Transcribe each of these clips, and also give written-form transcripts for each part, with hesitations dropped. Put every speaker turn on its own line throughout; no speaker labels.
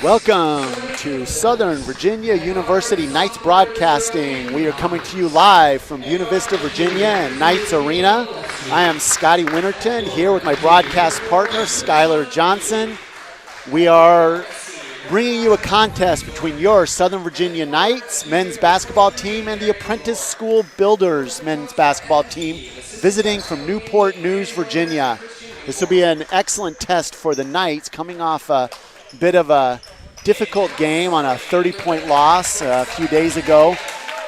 Welcome to Southern Virginia University Knights Broadcasting. We are coming to you live from Buena Vista, Virginia and Knights Arena. I am Scotty Winterton here with my broadcast partner, Skylar Johnson. We are bringing you a contest between your Southern Virginia Knights men's basketball team and the Apprentice School Builders men's basketball team visiting from Newport News, Virginia. This will be an excellent test for the Knights coming off a bit of a difficult game on a 30-point loss a few days ago.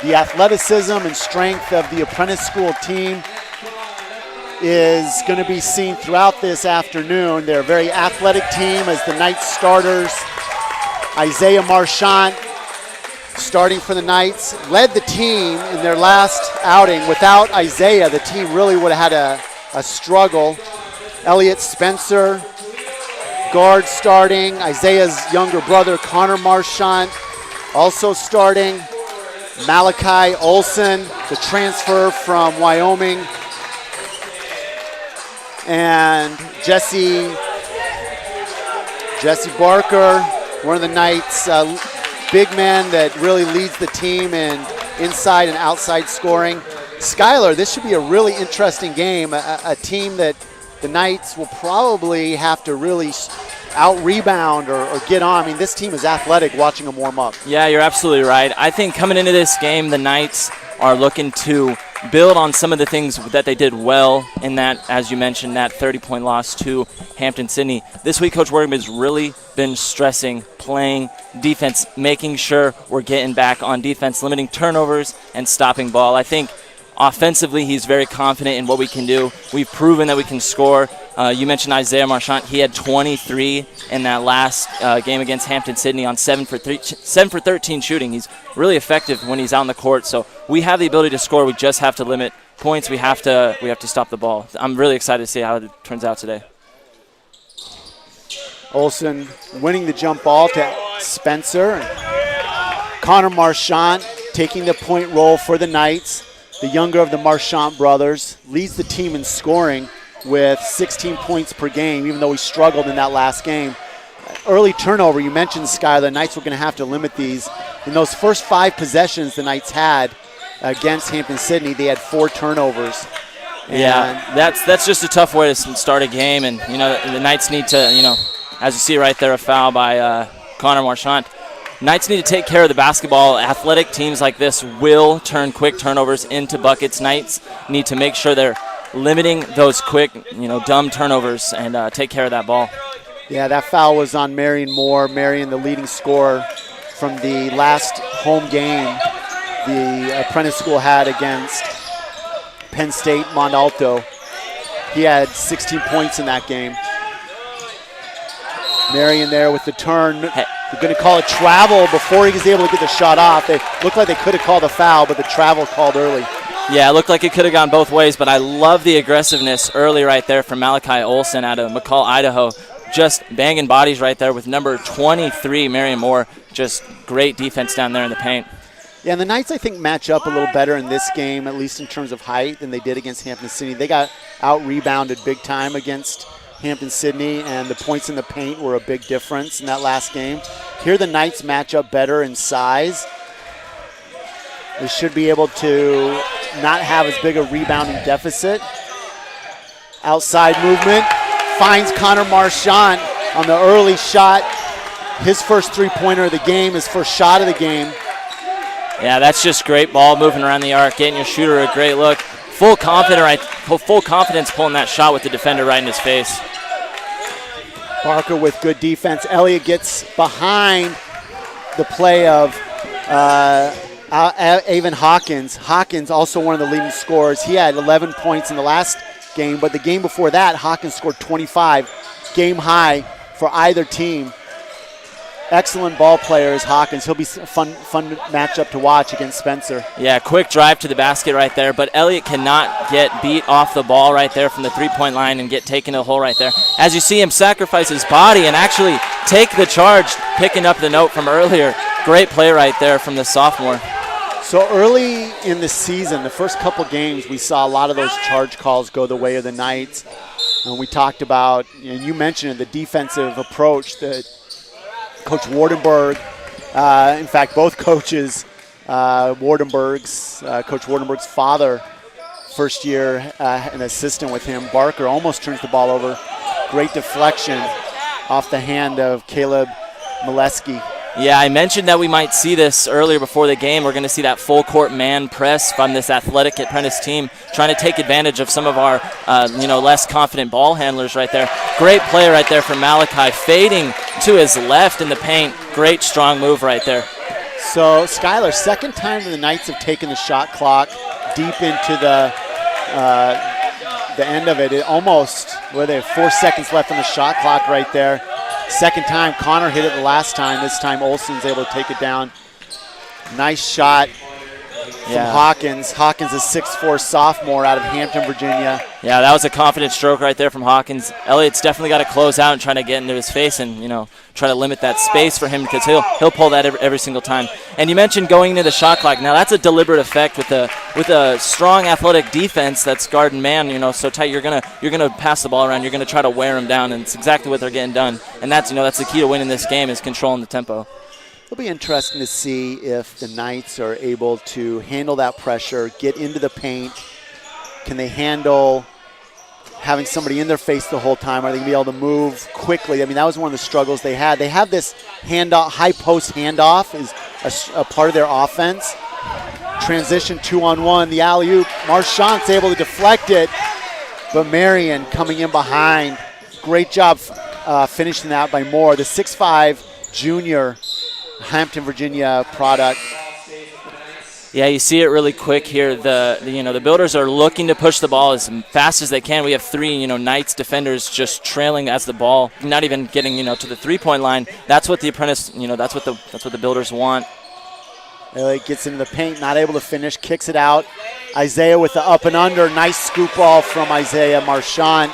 The athleticism and strength of the Apprentice School team is going to be seen throughout this afternoon. They're a very athletic team as the Knights starters. Isaiah Marchant, starting for the Knights, led the team in their last outing. Without Isaiah, the team really would have had a struggle. Elliot Spencer, guard, starting. Isaiah's younger brother, Connor Marchant, also starting. Malachi Olson, the transfer from Wyoming. And Jesse Barker, one of the Knights' big men that really leads the team in inside and outside scoring. Skylar, this should be a really interesting game, a team that the Knights will probably have to really out-rebound or get on. I mean, this team is athletic watching them warm up.
Yeah, you're absolutely right. I think coming into this game, the Knights are looking to build on some of the things that they did well in that, as you mentioned, that 30-point loss to Hampton-Sydney. This week, Coach Wortham has really been stressing playing defense, making sure we're getting back on defense, limiting turnovers and stopping ball. I think offensively, he's very confident in what we can do. We've proven that we can score. You mentioned Isaiah Marchant. He had 23 in that last game against Hampton-Sydney on 7 for 13 shooting. He's really effective when he's out on the court. So we have the ability to score. We just have to limit points. We have to stop the ball. I'm really excited to see how it turns out today.
Olson winning the jump ball to Spencer. Connor Marchant taking the point role for the Knights. The younger of the Marchant brothers leads the team in scoring with 16 points per game, even though we struggled in that last game. Early turnover, you mentioned, Skylar, the Knights were going to have to limit these. In those first 5 possessions the Knights had against Hampton-Sydney, they had 4 turnovers.
Yeah, that's just a tough way to start a game, and the Knights need to, as you see right there, a foul by Connor Marchant. Knights need to take care of the basketball. Athletic teams like this will turn quick turnovers into buckets. Knights need to make sure they're limiting those quick, dumb turnovers and take care of that ball.
Yeah, that foul was on Marion Moore. Marion, the leading scorer from the last home game the Apprentice School had against Penn State Montalto. He had 16 points in that game. Marion there with the turn. They're going to call a travel before he was able to get the shot off. They looked like they could have called a foul, but the travel called early.
Yeah, it looked like it could have gone both ways, but I love the aggressiveness early right there from Malachi Olson out of McCall, Idaho. Just banging bodies right there with number 23, Marion Moore. Just great defense down there in the paint.
Yeah, and the Knights, I think, match up a little better in this game, at least in terms of height, than they did against Hampton-Sydney. They got out-rebounded big time against Hampton-Sydney, and the points in the paint were a big difference in that last game. Here the Knights match up better in size. They should be able to not have as big a rebounding deficit. Outside movement finds Connor Marchant on the early shot. His first three-pointer of the game, his first shot of the game.
Yeah, that's just great ball moving around the arc, getting your shooter a great look. Full confidence pulling that shot with the defender right in his face.
Barker with good defense. Elliott gets behind the play of Avon Hawkins. Hawkins, also one of the leading scorers. He had 11 points in the last game, but the game before that, Hawkins scored 25. Game high for either team. Excellent ball player is Hawkins. He'll be a fun matchup to watch against Spencer.
Yeah, quick drive to the basket right there, but Elliott cannot get beat off the ball right there from the three-point line and get taken to the hole right there. As you see him sacrifice his body and actually take the charge, picking up the note from earlier. Great play right there from the sophomore.
So early in the season, the first couple games, we saw a lot of those charge calls go the way of the Knights. And we talked about, and you mentioned it, the defensive approach that Coach Wardenberg, in fact, both coaches, Coach Wardenberg's father, first year an assistant with him. Barker almost turns the ball over. Great deflection off the hand of Caleb Molesky.
Yeah, I mentioned that we might see this earlier before the game. We're going to see that full court man press from this athletic Apprentice team, trying to take advantage of some of our, less confident ball handlers right there. Great play right there from Malachi, fading to his left in the paint. Great strong move right there.
So, Skylar, second time the Knights have taken the shot clock deep into the end of it. It almost, they have 4 seconds left on the shot clock right there. Second time, Connor hit it the last time. This time, Olsen's able to take it down. Nice shot from Hawkins. Hawkins is 6'4" sophomore out of Hampton, Virginia.
Yeah, that was a confident stroke right there from Hawkins. Elliott's definitely got to close out and try to get into his face and, try to limit that space for him because he'll pull that every single time. And you mentioned going into the shot clock. Now, that's a deliberate effect with a strong athletic defense that's guard and man, so tight. You're gonna pass the ball around. You're gonna try to wear them down, and it's exactly what they're getting done. And that's the key to winning this game is controlling the tempo.
It'll be interesting to see if the Knights are able to handle that pressure, get into the paint. Can they handle having somebody in their face the whole time? Are they going to be able to move quickly? I mean, that was one of the struggles they had. They have this high post handoff is a part of their offense. Transition 2-on-1, the alley-oop. Marchant's able to deflect it, but Marion coming in behind. Great job finishing that by Moore. The 6'5" junior Hampton, Virginia product.
Yeah, you see it really quick here. The Builders are looking to push the ball as fast as they can. We have 3 Knights defenders just trailing as the ball, not even getting to the 3-point line. That's what the Apprentice, that's what the Builders want.
Elliott gets into the paint, not able to finish, kicks it out. Isaiah with the up and under, nice scoop ball from Isaiah Marchant.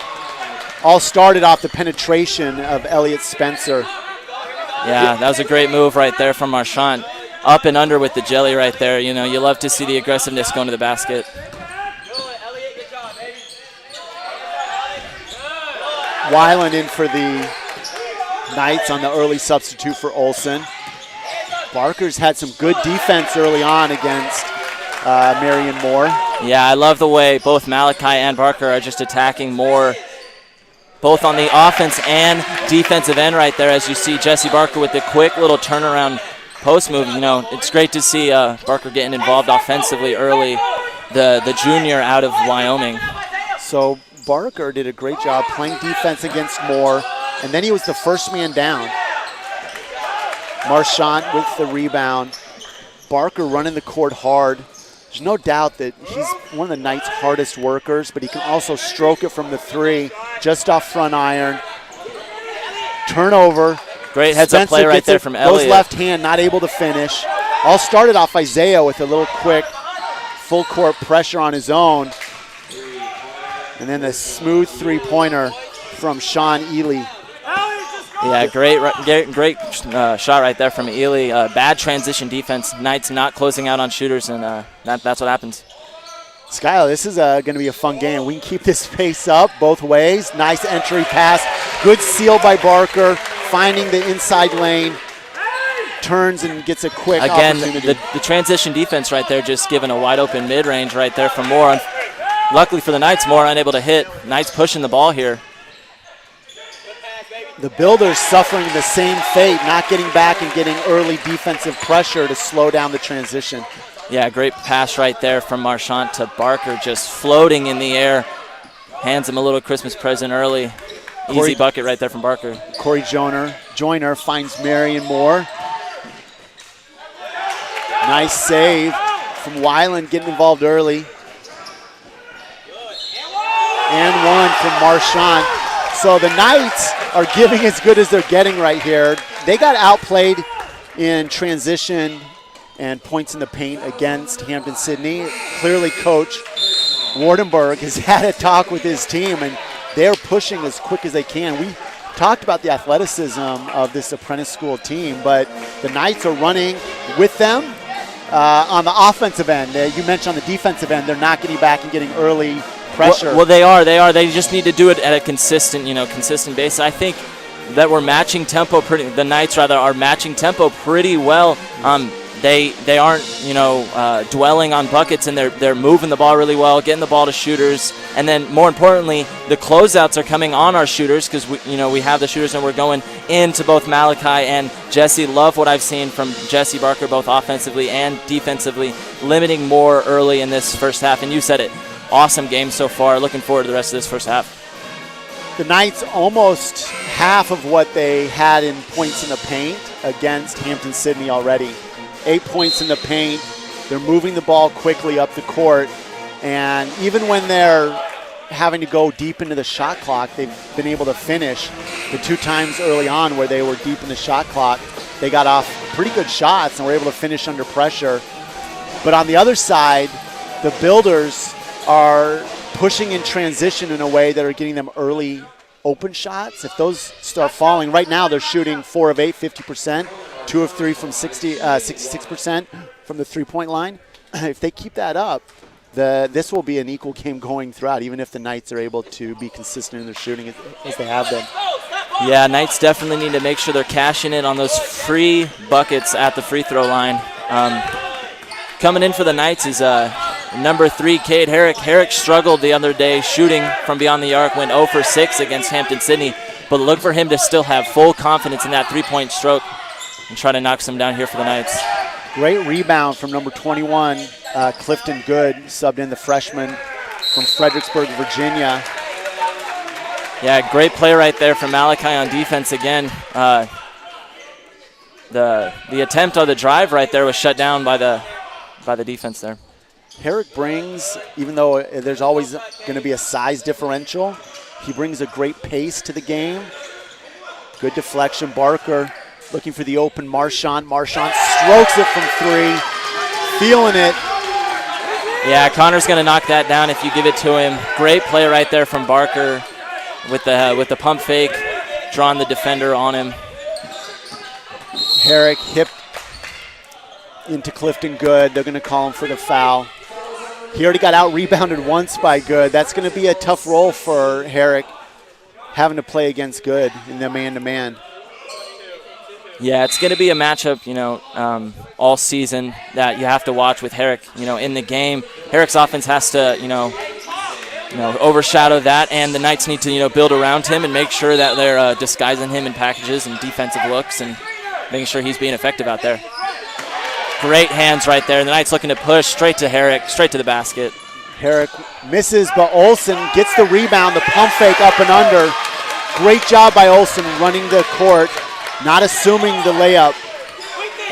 All started off the penetration of Elliott Spencer.
Yeah, that was a great move right there from Marchant. Up and under with the jelly right there. You love to see the aggressiveness going to the basket.
Weiland in for the Knights on the early substitute for Olsen. Barker's had some good defense early on against Marion Moore.
Yeah, I love the way both Malachi and Barker are just attacking Moore, both on the offense and defensive end right there, as you see Jesse Barker with the quick little turnaround post move. It's great to see Barker getting involved offensively early, the junior out of Wyoming.
So Barker did a great job playing defense against Moore, and then he was the first man down. Marchant with the rebound. Barker running the court hard. There's no doubt that he's one of the Knights' hardest workers, but he can also stroke it from the 3, just off front iron. Turnover.
Great heads-up play right there from Elliott.
Goes left hand, not able to finish. All started off Isaiah with a little quick full-court pressure on his own. And then the smooth three-pointer from Sean Ely.
Yeah, great shot right there from Ely. Bad transition defense. Knights not closing out on shooters, and that's what happens.
Skylar, this is going to be a fun game. We can keep this pace up both ways. Nice entry pass. Good seal by Barker, finding the inside lane. Turns and gets a quick opportunity.
Again, the transition defense right there, just giving a wide open mid-range right there from Moore. Luckily for the Knights, Moore unable to hit. Knights pushing the ball here.
The Builders suffering the same fate, not getting back and getting early defensive pressure to slow down the transition.
Yeah, great pass right there from Marchant to Barker, just floating in the air. Hands him a little Christmas present early. Easy bucket right there from Barker.
Corey Joyner finds Marion Moore. Nice save from Weiland, getting involved early. And one from Marchant. So the Knights are giving as good as they're getting right here. They got outplayed in transition and points in the paint against Hampton-Sydney. Clearly, Coach Wardenberg has had a talk with his team, and they're pushing as quick as they can. We talked about the athleticism of this Apprentice School team, but the Knights are running with them on the offensive end. You mentioned on the defensive end, they're not getting back and getting early pressure.
Well, they are. They just need to do it at a consistent basis. I think that we're matching tempo the Knights rather are matching tempo pretty well. They aren't dwelling on buckets, and they're moving the ball really well, getting the ball to shooters, and then more importantly, the closeouts are coming on our shooters because we have the shooters and we're going into both Malachi and Jesse. Love what I've seen from Jesse Barker both offensively and defensively, limiting more early in this first half. And you said it, awesome game so far. Looking forward to the rest of this first half.
The Knights almost half of what they had in points in the paint against Hampton-Sydney already. 8 points in the paint. They're moving the ball quickly up the court. And even when they're having to go deep into the shot clock, they've been able to finish. The 2 times early on where they were deep in the shot clock, they got off pretty good shots and were able to finish under pressure. But on the other side, the builders are pushing in transition in a way that are getting them early open shots. If those start falling, right now they're shooting 4 of 8, 50%. 2 of 3 from 66% from the three-point line. If they keep that up, this will be an equal game going throughout, even if the Knights are able to be consistent in their shooting as they have been.
Yeah, Knights definitely need to make sure they're cashing in on those free buckets at the free throw line. Coming in for the Knights is number 3, Cade Herrick. Herrick struggled the other day shooting from beyond the arc, went 0 for 6 against Hampton-Sydney, but look for him to still have full confidence in that three-point stroke and try to knock some down here for the Knights.
Great rebound from number 21, Clifton Good, subbed in, the freshman from Fredericksburg, Virginia.
Yeah, great play right there from Malachi on defense again. The attempt on the drive right there was shut down by the defense there.
Herrick brings, even though there's always going to be a size differential, he brings a great pace to the game. Good deflection. Barker looking for the open Marchant. Marchant strokes it from 3, feeling it.
Yeah, Connor's going to knock that down if you give it to him. Great play right there from Barker with the pump fake, drawing the defender on him.
Herrick hip into Clifton Good. They're going to call him for the foul. He already got out-rebounded once by Good. That's going to be a tough role for Herrick, having to play against Good in the man-to-man.
Yeah, it's going to be a matchup, all season that you have to watch with Herrick, in the game. Herrick's offense has to, overshadow that, and the Knights need to, build around him and make sure that they're disguising him in packages and defensive looks and making sure he's being effective out there. Great hands right there. The Knights looking to push straight to Herrick, straight to the basket.
Herrick misses, but Olsen gets the rebound, the pump fake up and under. Great job by Olsen running the court, not assuming the layup.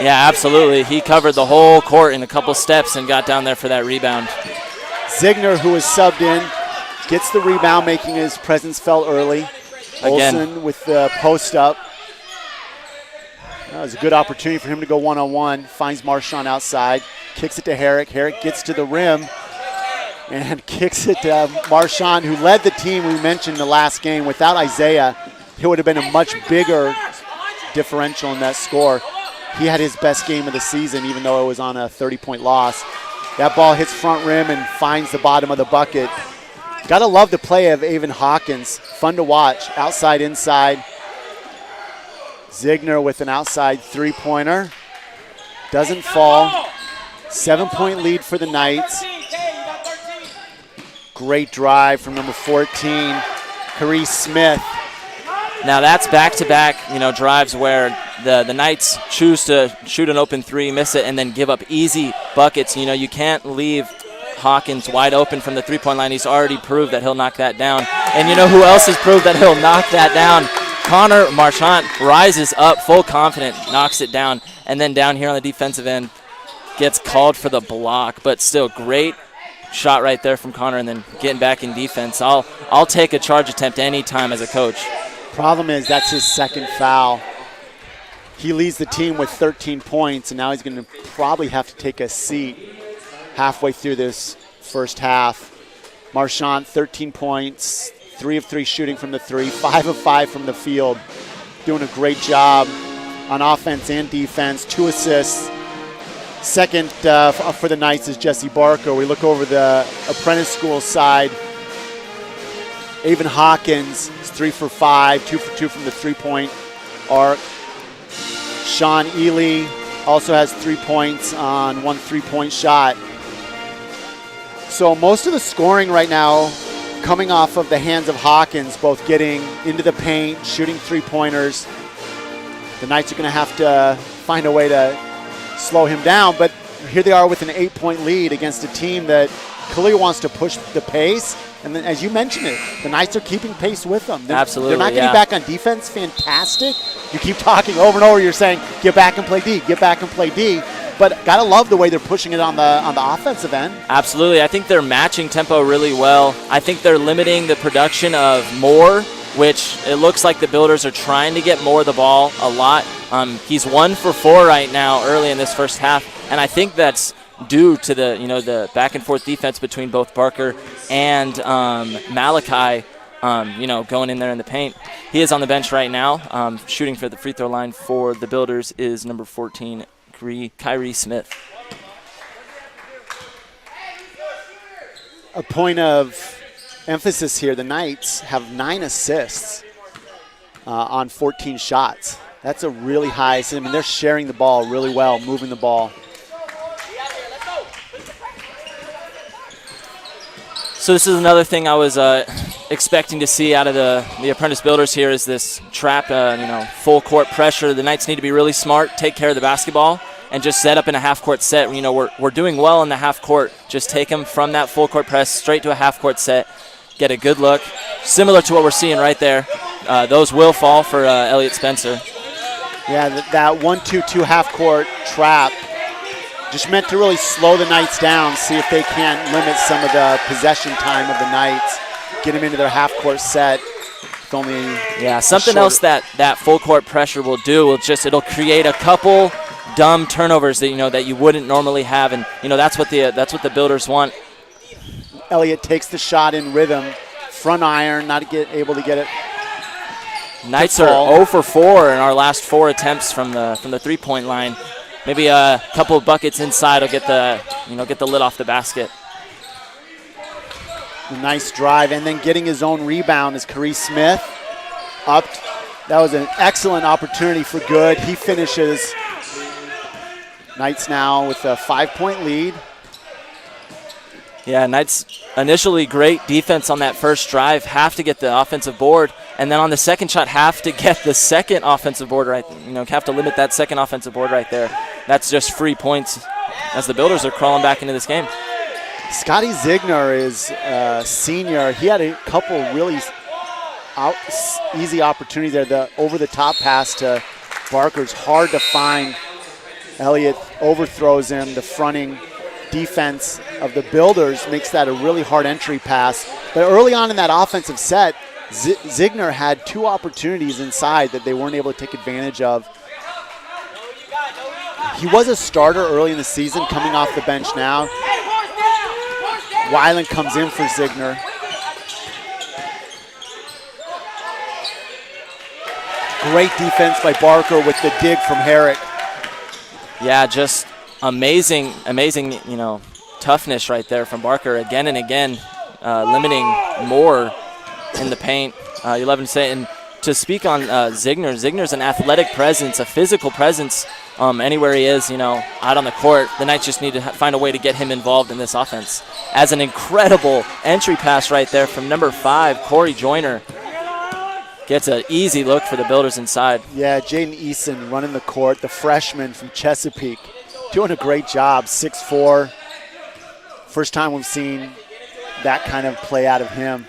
Yeah, absolutely. He covered the whole court in a couple steps and got down there for that rebound.
Ziegner, who was subbed in, gets the rebound, making his presence felt early.
Again.
Olsen with the post up. That was a good opportunity for him to go one-on-one. Finds Marchant outside, kicks it to Herrick. Herrick gets to the rim and kicks it to Marchant, who led the team we mentioned in the last game. Without Isaiah, it would have been a much bigger differential in that score. He had his best game of the season, even though it was on a 30-point loss. That ball hits front rim and finds the bottom of the bucket. Gotta love the play of Avon Hawkins. Fun to watch, outside, inside. Ziegner with an outside three-pointer. Doesn't fall. 7-point lead for the Knights. Great drive from number 14, Carice Smith.
Now that's back-to-back, drives where the Knights choose to shoot an open 3, miss it, and then give up easy buckets. You can't leave Hawkins wide open from the three-point line. He's already proved that he'll knock that down. And you know who else has proved that he'll knock that down? Connor Marchant rises up, full confident, knocks it down, and then down here on the defensive end gets called for the block, but still great shot right there from Connor, and then getting back in defense. I'll take a charge attempt anytime as a coach.
Problem is that's his second foul. He leads the team with 13 points, and now he's going to probably have to take a seat halfway through this first half. Marchant, 13 points, 3 of 3 shooting from the 3, 5 of 5 from the field. Doing a great job on offense and defense, 2 assists. Second for the Knights is Jesse Barker. We look over the Apprentice School side. Avon Hawkins is 3 for 5, 2 for 2 from the three-point arc. Sean Ely also has 3 points on 1 3-point shot. So most of the scoring right now coming off of the hands of Hawkins, both getting into the paint, shooting three-pointers. The Knights are going to have to find a way to slow him down, but here they are with an 8-point lead against a team that clearly wants to push the pace. And then, as you mentioned it, the Knights are keeping pace with them.
Absolutely,
They're not getting back on defense. Fantastic. You keep talking over and over. You're saying, get back and play D, get back and play D. But got to love the way they're pushing it on the offensive end.
Absolutely. I think they're matching tempo really well. I think they're limiting the production of Moore, which it looks like the Builders are trying to get Moore the ball a lot. He's 1 for 4 right now early in this first half, and I think that's due to the back and forth defense between both Barker and Malachi, going in there in the paint. He is on the bench right now. Shooting for the free throw line for the Builders is number 14, Kyrie Smith.
A point of emphasis here, the Knights have 9 assists on 14 shots. That's a really high. I mean, they're sharing the ball really well, moving the ball.
So this is another thing I was expecting to see out of the Apprentice Builders here is this trap, full court pressure. The Knights need to be really smart, take care of the basketball, and just set up in a half-court set. We're doing well in the half-court. Just take them from that full-court press straight to a half-court set, get a good look, similar to what we're seeing right there. Those will fall for Elliot Spencer.
Yeah, that 1-2-2 half-court trap just meant to really slow the Knights down, see if they can't limit some of the possession time of the Knights, get them into their half-court set.
Something else that full-court pressure will do it'll create a couple dumb turnovers that you wouldn't normally have, and that's what the Builders want.
Elliott takes the shot in rhythm, front iron, not able to get it.
Knights are 0 for 4 in our last 4 attempts from the three-point line. Maybe a couple of buckets inside will get the lid off the basket.
A nice drive, and then getting his own rebound is Kyrie Smith. That was an excellent opportunity for good. He finishes. Knights now with a 5-point lead.
Yeah, Knights initially great defense on that first drive, have to get the offensive board, and then on the second shot have to get the second offensive board right, have to limit that second offensive board right there. That's just free points as the Builders are crawling back into this game.
Scotty Ziegner is a senior. He had a couple really easy opportunities there. The over-the-top pass to Barker's hard to find. Elliott overthrows him. The fronting defense of the Builders makes that a really hard entry pass. But early on in that offensive set, Ziegner had 2 opportunities inside that they weren't able to take advantage of. He was a starter early in the season, coming off the bench now. Weiland comes in for Ziegner. Great defense by Barker with the dig from Herrick.
Yeah, just amazing, toughness right there from Barker again and again, limiting Moore in the paint. 11 to say, and to speak on Ziegner's an athletic presence, a physical presence anywhere he is, out on the court. The Knights just need to find a way to get him involved in this offense. As an incredible entry pass right there from number 5, Corey Joyner. Gets an easy look for the Builders inside. Yeah,
Jaden Eason running the court, the freshman from Chesapeake. Doing a great job, 6'4". First time we've seen that kind of play out of him.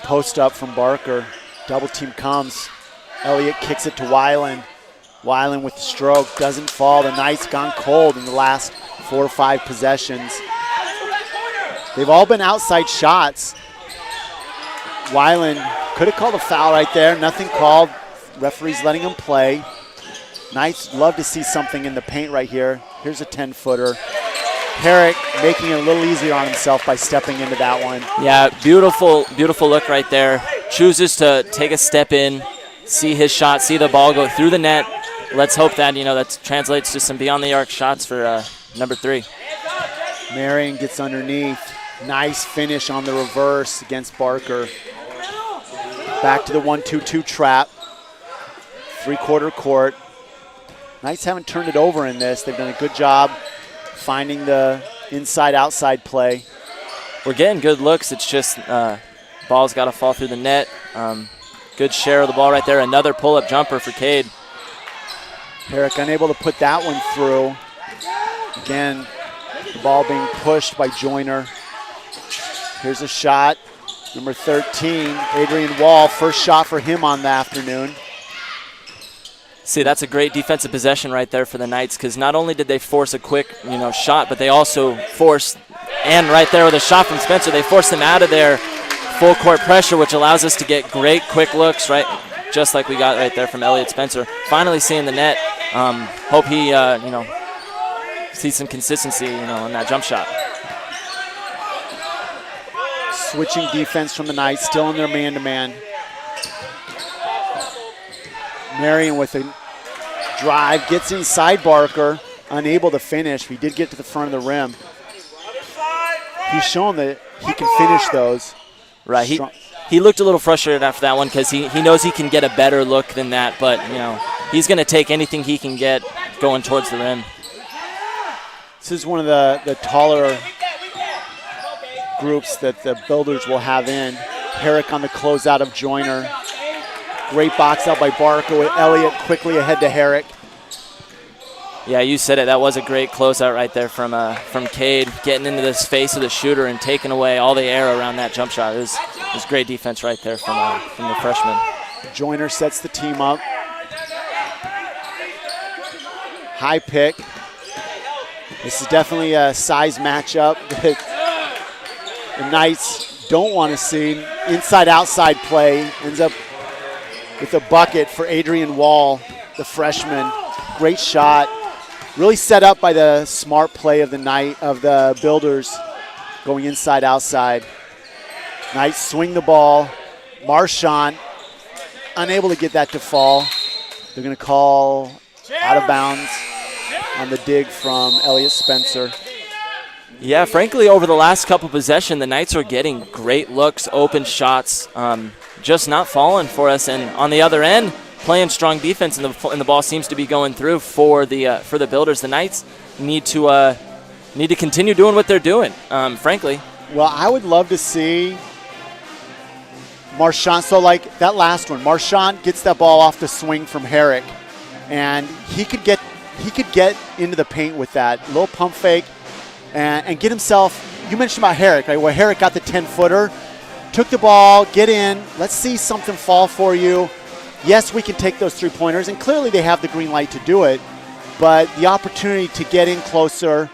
Post up from Barker. Double team comes. Elliott kicks it to Weiland. Weiland with the stroke, doesn't fall. The Knights gone cold in the last 4 or 5 possessions. They've all been outside shots. Weiland could have called a foul right there. Nothing called. Referee's letting him play. Knights love to see something in the paint right here. Here's a 10-footer. Herrick making it a little easier on himself by stepping into that one.
Yeah, beautiful, beautiful look right there. Chooses to take a step in, see his shot, see the ball go through the net. Let's hope that, that translates to some beyond-the-arc shots for number 3.
Marion gets underneath. Nice finish on the reverse against Barker. Back to the 1-2-2 trap. Three-quarter court. Knights haven't turned it over in this. They've done a good job finding the inside-outside play.
We're getting good looks. It's just ball's got to fall through the net. Good share of the ball right there. Another pull-up jumper for Cade.
Herrick unable to put that one through. Again, the ball being pushed by Joyner. Here's a shot. Number 13, Adrian Wall. First shot for him on the afternoon.
See, that's a great defensive possession right there for the Knights, because not only did they force a quick, shot, but they also forced, and right there with a shot from Spencer, they forced them out of their full court pressure, which allows us to get great quick looks, right, just like we got right there from Elliott Spencer. Finally seeing the net. Hope he, sees some consistency, on that jump shot.
Switching defense from the Knights, still in their man-to-man. Marion with a drive, gets inside Barker, unable to finish. He did get to the front of the rim. He's shown that he can finish those.
Right, he looked a little frustrated after that one because he knows he can get a better look than that, but, he's going to take anything he can get going towards the rim.
This is one of the taller groups that the Builders will have in. Herrick on the closeout of Joyner. Great box out by Barker with Elliott quickly ahead to Herrick.
Yeah, you said it. That was a great closeout right there from Cade, getting into this face of the shooter and taking away all the air around that jump shot. It was great defense right there from the freshman.
Joyner sets the team up. High pick. This is definitely a size matchup that the Knights don't want to see. Inside-outside play ends up with a bucket for Adrian Wall, the freshman. Great shot. Really set up by the smart play of the Builders going inside-outside. Knights swing the ball. Marchand unable to get that to fall. They're going to call out of bounds on the dig from Elliott Spencer.
Yeah, frankly, over the last couple possessions, the Knights are getting great looks, open shots, just not falling for us. And on the other end, playing strong defense, and the ball seems to be going through for the Builders. The Knights need to continue doing what they're doing, frankly.
Well, I would love to see Marchand. So like that last one, Marchand gets that ball off the swing from Herrick, and he could get into the paint with that little pump fake and get himself. You mentioned about Herrick, right? Where Herrick got the 10-footer, took the ball, get in. Let's see something fall for you. Yes, we can take those three-pointers, and clearly they have the green light to do it, but the opportunity to get in closer,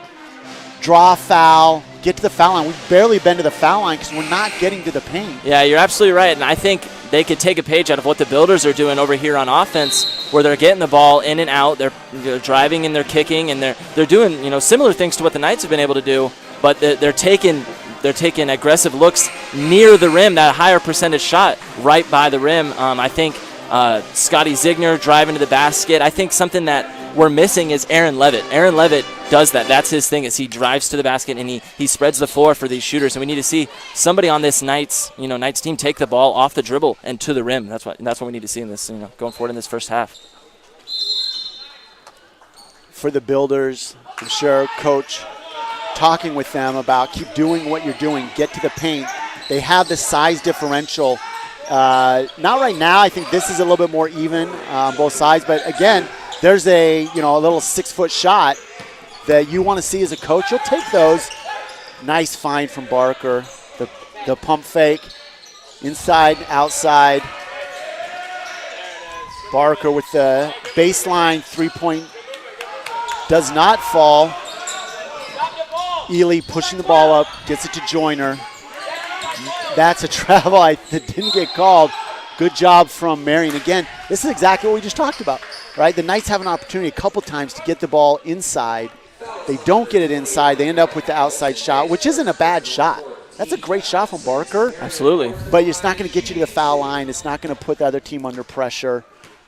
draw a foul, get to the foul line. We've barely been to the foul line because we're not getting to the paint.
Yeah, you're absolutely right, and I think they could take a page out of what the Builders are doing over here on offense, where they're getting the ball in and out, they're driving and they're kicking, and they're doing similar things to what the Knights have been able to do, but they're taking aggressive looks near the rim, that higher percentage shot right by the rim. I think Scotty Zigner driving to the basket. I think something that we're missing is Aaron Levitt. Aaron Levitt does that. That's his thing, is he drives to the basket and he spreads the floor for these shooters. And we need to see somebody on this Knights team take the ball off the dribble and to the rim. That's what we need to see in this, going forward in this first half.
For the Builders, I'm sure Coach talking with them about keep doing what you're doing, get to the paint. They have the size differential. Not right now. I think this is a little bit more even on both sides. But again, there's a little 6-foot shot that you want to see as a coach. You'll take those. Nice find from Barker. The pump fake, inside, outside. Barker with the baseline three-point does not fall. Ely pushing the ball up, gets it to Joyner. That's a travel that didn't get called. Good job from Marion. Again, this is exactly what we just talked about, right? The Knights have an opportunity a couple times to get the ball inside. They don't get it inside. They end up with the outside shot, which isn't a bad shot. That's a great shot from Barker.
Absolutely.
But it's not going to get you to the foul line. It's not going to put the other team under pressure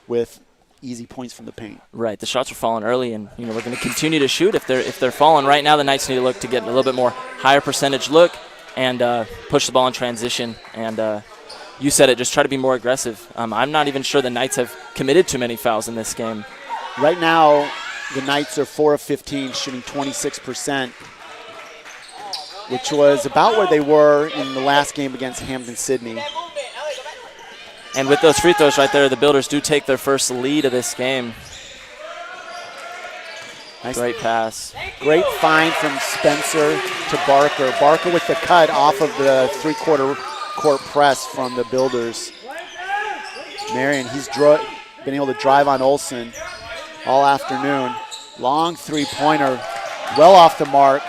with easy points from the paint.
Right. The shots are falling early, and we're going to continue to shoot. If they're falling right now, the Knights need to look to get a little bit more higher percentage look. and push the ball in transition. And you said it, just try to be more aggressive. I'm not even sure the Knights have committed too many fouls in this game.
Right now, the Knights are 4 of 15, shooting 26%, which was about where they were in the last game against Hampton-Sydney.
And with those free throws right there, the Builders do take their first lead of this game.
Nice.
Great pass.
Great find from Spencer to Barker. Barker with the cut off of the three-quarter court press from the Builders. Marion, he's been able to drive on Olsen all afternoon. Long three-pointer, well off the mark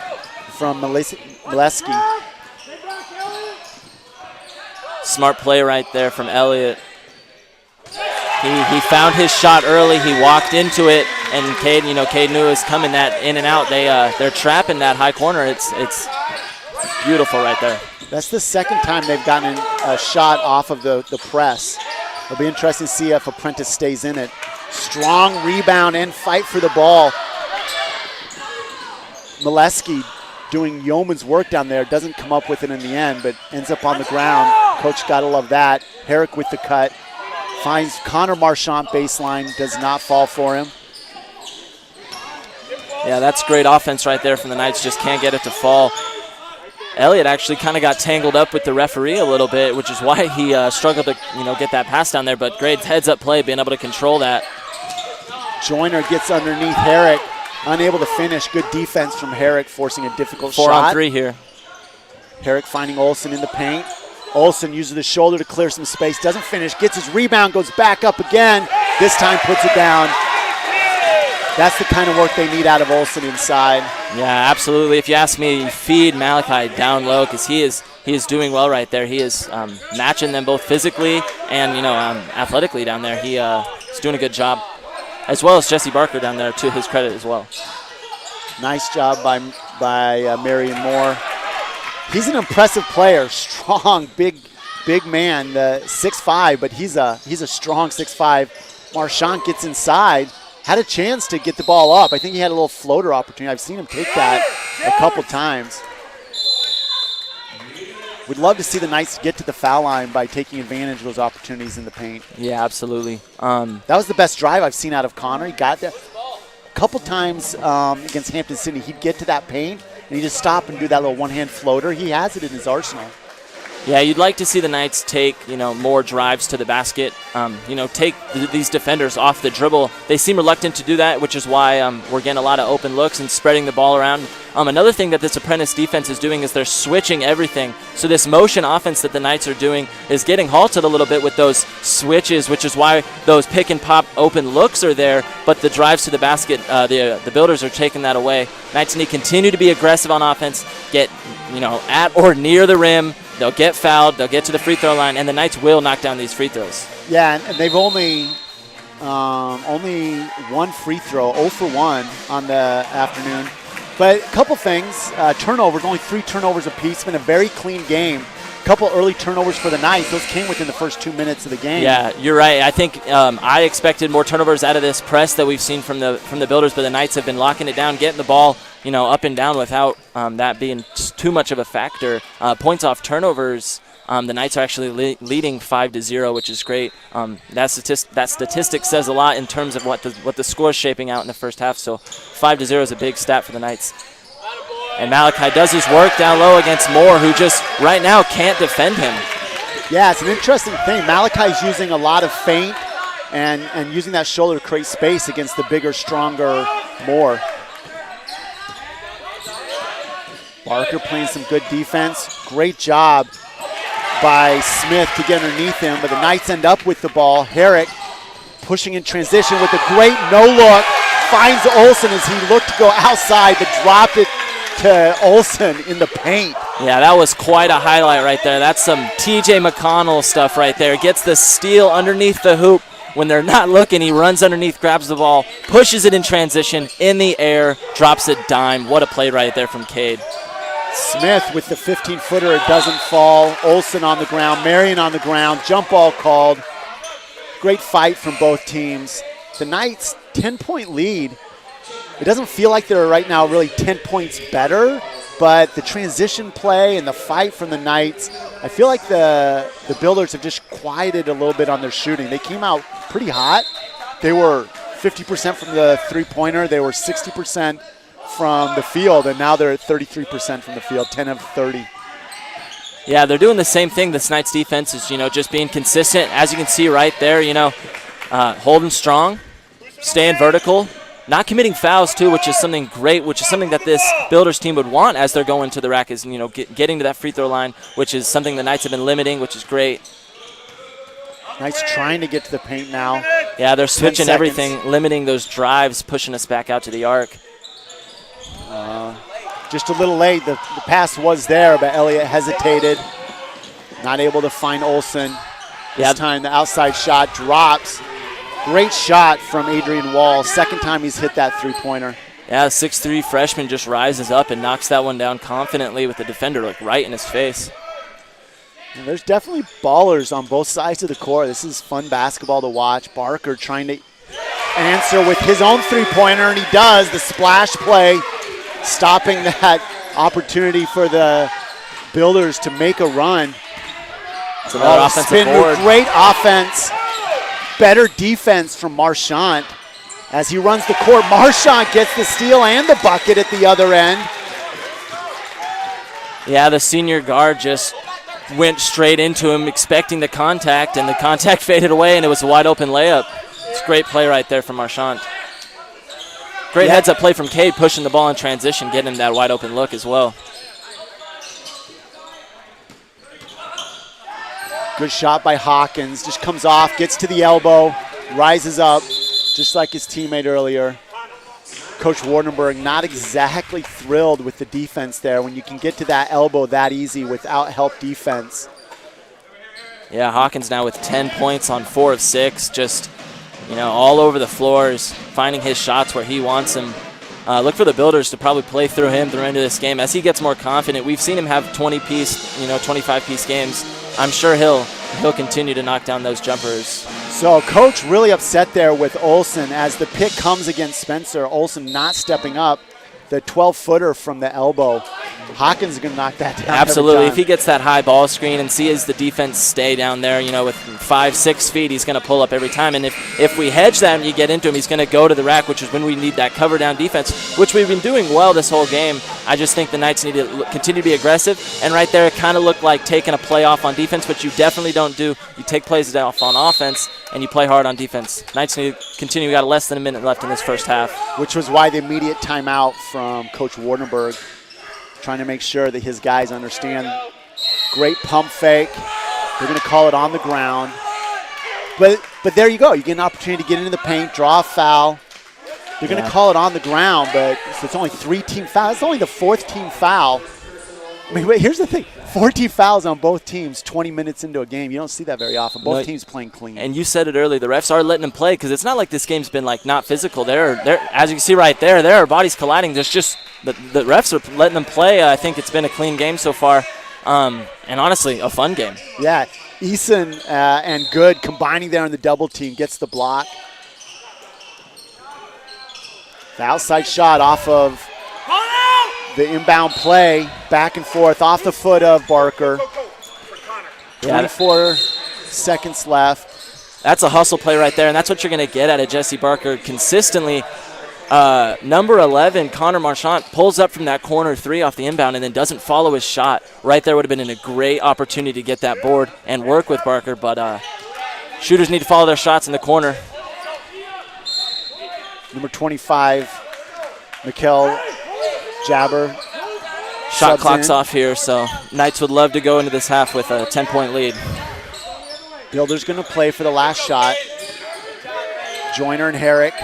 from Molesky.
Smart play right there from Elliott. He found his shot early. He walked into it, and Cade knew it was coming that in and out. They're trapping that high corner. It's beautiful right there.
That's the second time they've gotten a shot off of the press. It'll be interesting to see if Apprentice stays in it. Strong rebound and fight for the ball. Molesky doing yeoman's work down there. Doesn't come up with it in the end, but ends up on the ground. Coach gotta love that. Herrick with the cut. Finds Connor Marchant baseline. Does not fall for him.
Yeah, that's great offense right there from the Knights. Just can't get it to fall. Elliott actually kind of got tangled up with the referee a little bit, which is why he struggled to get that pass down there. But great heads-up play, being able to control that.
Joyner gets underneath Herrick, unable to finish. Good defense from Herrick, forcing a difficult shot.
4 on 3 here.
Herrick finding Olsen in the paint. Olsen uses the shoulder to clear some space. Doesn't finish. Gets his rebound. Goes back up again. This time puts it down. That's the kind of work they need out of Olsen inside.
Yeah, absolutely. If you ask me, feed Malachi down low because he is doing well right there. He is matching them both physically and athletically down there. He's doing a good job, as well as Jesse Barker down there, to his credit as well.
Nice job by Marion Moore. He's an impressive player, strong, big man, 6'5", but he's a strong 6'5". Marchant gets inside. Had a chance to get the ball up. I think he had a little floater opportunity. I've seen him take that a couple times. We'd love to see the Knights get to the foul line by taking advantage of those opportunities in the paint.
Yeah, absolutely.
That was the best drive I've seen out of Connor. He got there a couple times against Hampton-Sydney. He'd get to that paint, and he'd just stop and do that little one-hand floater. He has it in his arsenal.
Yeah, you'd like to see the Knights take, more drives to the basket, take these defenders off the dribble. They seem reluctant to do that, which is why we're getting a lot of open looks and spreading the ball around. Another thing that this Apprentice defense is doing is they're switching everything. So this motion offense that the Knights are doing is getting halted a little bit with those switches, which is why those pick and pop open looks are there, but the drives to the basket, the Builders are taking that away. Knights need to continue to be aggressive on offense, get at or near the rim. They'll get fouled, they'll get to the free throw line, and the Knights will knock down these free throws.
Yeah, and they've only one free throw, 0 for 1 on the afternoon. But a couple things, turnovers, only 3 turnovers apiece. Been a very clean game. A couple early turnovers for the Knights. Those came within the first 2 minutes of the game.
Yeah, you're right. I think I expected more turnovers out of this press that we've seen from the Builders, but the Knights have been locking it down, getting the ball up and down without that being too much of a factor. Points off turnovers, the Knights are actually leading 5-0, which is great. That statistic says a lot in terms of what the score is shaping out in the first half. So 5-0 is a big stat for the Knights. And Malachi does his work down low against Moore, who just right now can't defend him.
Yeah, it's an interesting thing. Malachi's using a lot of feint and using that shoulder to create space against the bigger, stronger Moore. Barker playing some good defense. Great job by Smith to get underneath him, but the Knights end up with the ball. Herrick pushing in transition with a great no-look. Finds Olsen as he looked to go outside, but dropped it to Olsen in the paint.
Yeah, that was quite a highlight right there. That's some T.J. McConnell stuff right there. Gets the steal underneath the hoop. When they're not looking, he runs underneath, grabs the ball, pushes it in transition, in the air, drops a dime. What a play right there from Cade.
Smith with the 15-footer, it doesn't fall. Olsen on the ground, Marion on the ground, jump ball called. Great fight from both teams. The Knights, 10-point lead. It doesn't feel like they're right now really 10 points better, but the transition play and the fight from the Knights, I feel like the Builders have just quieted a little bit on their shooting. They came out pretty hot. They were 50% from the three-pointer. They were 60% from the field, and now they're at 33% from the field, 10 of 30.
Yeah, they're doing the same thing. This Knights defense is, just being consistent. As you can see right there, holding strong, staying vertical, not committing fouls too, which is something great, which is something that this Builders team would want as they're going to the rack is, getting to that free throw line, which is something the Knights have been limiting, which is great.
Knights trying to get to the paint now.
Yeah, they're switching everything, limiting those drives, pushing us back out to the arc.
Just a little late. The pass was there, but Elliott hesitated. Not able to find Olsen. This time the outside shot drops. Great shot from Adrian Wall. Second time he's hit that three-pointer.
Yeah, 6'3" freshman just rises up and knocks that one down confidently with the defender right in his face.
And there's definitely ballers on both sides of the court. This is fun basketball to watch. Barker trying to answer with his own three-pointer, and he does. The splash play stopping that opportunity for the Builders to make a run.
It's another offensive board.
Great offense. Better defense from Marchant. As he runs the court, Marchant gets the steal and the bucket at the other end.
Yeah, the senior guard just went straight into him expecting the contact, and the contact faded away, and it was a wide open layup. It's a great play right there from Marchant. Great heads-up play from Cade, pushing the ball in transition, getting him that wide open look as well.
Good shot by Hawkins. Just comes off, gets to the elbow, rises up, just like his teammate earlier. Coach Wardenberg not exactly thrilled with the defense there when you can get to that elbow that easy without help defense.
Yeah, Hawkins now with 10 points on 4 of 6, just all over the floors, finding his shots where he wants them. Look for the Builders to probably play through him through into this game. As he gets more confident, we've seen him have 20-piece, 25-piece games. I'm sure he'll continue to knock down those jumpers.
So Coach really upset there with Olsen as the pick comes against Spencer. Olsen not stepping up. The 12-footer from the elbow. Hawkins is going to knock that down.
Absolutely. If he gets that high ball screen and sees the defense stay down there, with 5-6 feet, he's going to pull up every time. And if we hedge that and you get into him, he's going to go to the rack, which is when we need that cover down defense, which we've been doing well this whole game. I just think the Knights need to continue to be aggressive. And right there, it kind of looked like taking a play off on defense, which you definitely don't do. You take plays off on offense, and you play hard on defense. Knights need to continue. We got less than a minute left in this first half. Which was why the immediate timeout from Coach Wardenberg, trying to make sure that his guys understand. Great pump fake. They're going to call it on the ground. But there you go. You get an opportunity to get into the paint, draw a foul. They're going to call it on the ground, but it's only 3 team fouls. It's only the 4th team foul. I mean, here's the thing. 14 fouls on both teams 20 minutes into a game. You don't see that very often. Both teams playing clean. And you said it earlier. The refs are letting them play because it's not like this game's been not physical. They're as you can see right there, there are bodies colliding. There's just the refs are letting them play. I think it's been a clean game so far, and honestly, a fun game. Yeah, Eason and Good combining there in the double team gets the block. The outside shot off of the inbound play, back and forth, off the foot of Barker. 24 seconds left. That's a hustle play right there, and that's what you're going to get out of Jesse Barker consistently. Number 11, Connor Marchant, pulls up from that corner 3 off the inbound and then doesn't follow his shot. Right there would have been a great opportunity to get that board and work with Barker, but shooters need to follow their shots in the corner. Number 25, Mikkel Jabber. Shot clock's off here, so Knights would love to go into this half with a 10-point lead. Builder's going to play for the last shot. Joyner and Herrick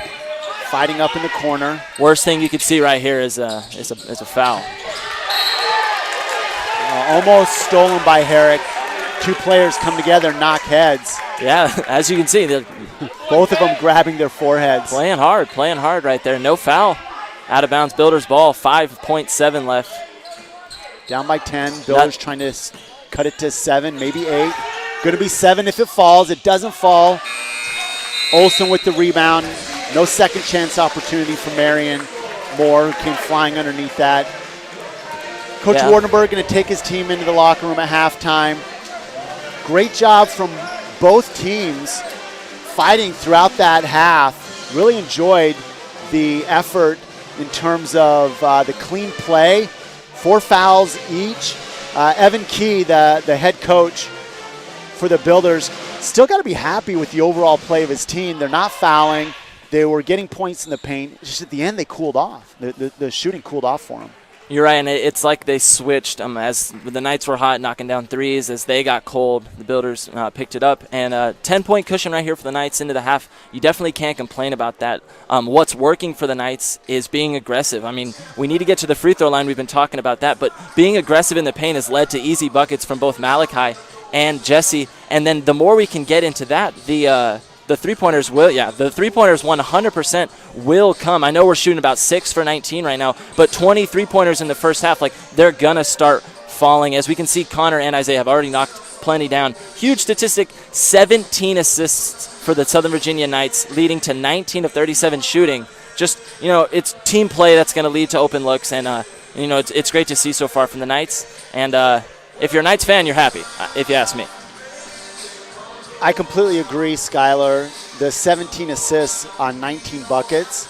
fighting up in the corner. Worst thing you could see right here is a foul. Almost stolen by Herrick. 2 players come together, knock heads. Yeah, as you can see, both of them grabbing their foreheads. Playing hard right there. No foul. Out of bounds, Builders ball, 5.7 left. Down by 10. Builders trying to cut it to 7, maybe 8. Going to be 7 if it falls. It doesn't fall. Olsen with the rebound. No second chance opportunity for Marion Moore, who came flying underneath that.
Coach
Yeah.
Wardenberg going to take his team into the locker room at halftime. Great job from both teams fighting throughout that half. Really enjoyed the effort in terms of the clean play. 4 fouls each. Evan Key, the head coach for the Builders, still got to be happy with the overall play of his team. They're not fouling. They were getting points in the paint. Just at the end, they cooled off. The shooting cooled off for them.
You're right, and it's like they switched as the Knights were hot, knocking down threes. As they got cold, the Builders picked it up. And 10-point cushion right here for the Knights into the half. You definitely can't complain about that. What's working for the Knights is being aggressive. I mean, we need to get to the free throw line. We've been talking about that. But being aggressive in the paint has led to easy buckets from both Malachi and Jesse. And then the more we can get into that, the three-pointers will, the three-pointers 100% will come. I know we're shooting about 6 for 19 right now, but 20 three-pointers in the first half, they're going to start falling. As we can see, Connor and Isaiah have already knocked plenty down. Huge statistic, 17 assists for the Southern Virginia Knights, leading to 19 of 37 shooting. Just, it's team play that's going to lead to open looks, and, it's great to see so far from the Knights. And if you're a Knights fan, you're happy, if you ask me.
I completely agree, Skylar. The 17 assists on 19 buckets,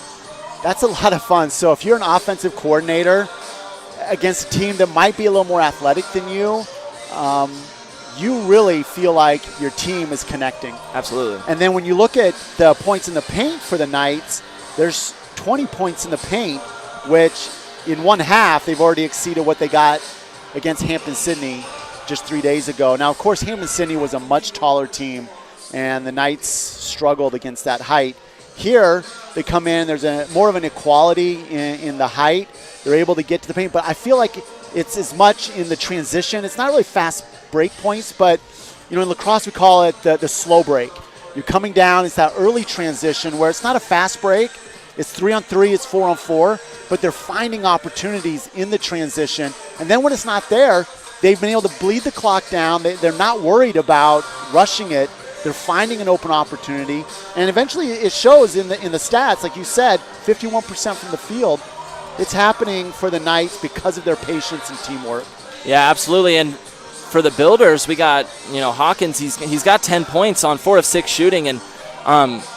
that's a lot of fun. So if you're an offensive coordinator against a team that might be a little more athletic than you, you really feel like your team is connecting.
Absolutely.
And then when you look at the points in the paint for the Knights, there's 20 points in the paint, which in one half they've already exceeded what they got against Hampton-Sydney just 3 days ago. Now, of course, Hampton-Sydney was a much taller team, and the Knights struggled against that height. Here, they come in, there's more of an equality in the height. They're able to get to the paint, but I feel like it's as much in the transition. It's not really fast break points, but in lacrosse we call it the slow break. You're coming down, it's that early transition where it's not a fast break. It's 3-on-3, it's 4-on-4, but they're finding opportunities in the transition. And then when it's not there, they've been able to bleed the clock down. They're not worried about rushing it. They're finding an open opportunity. And eventually it shows in the stats. Like you said, 51% from the field. It's happening for the Knights because of their patience and teamwork.
Yeah, absolutely. And for the Builders, we got, Hawkins. He's got 10 points on 4 of 6 shooting. And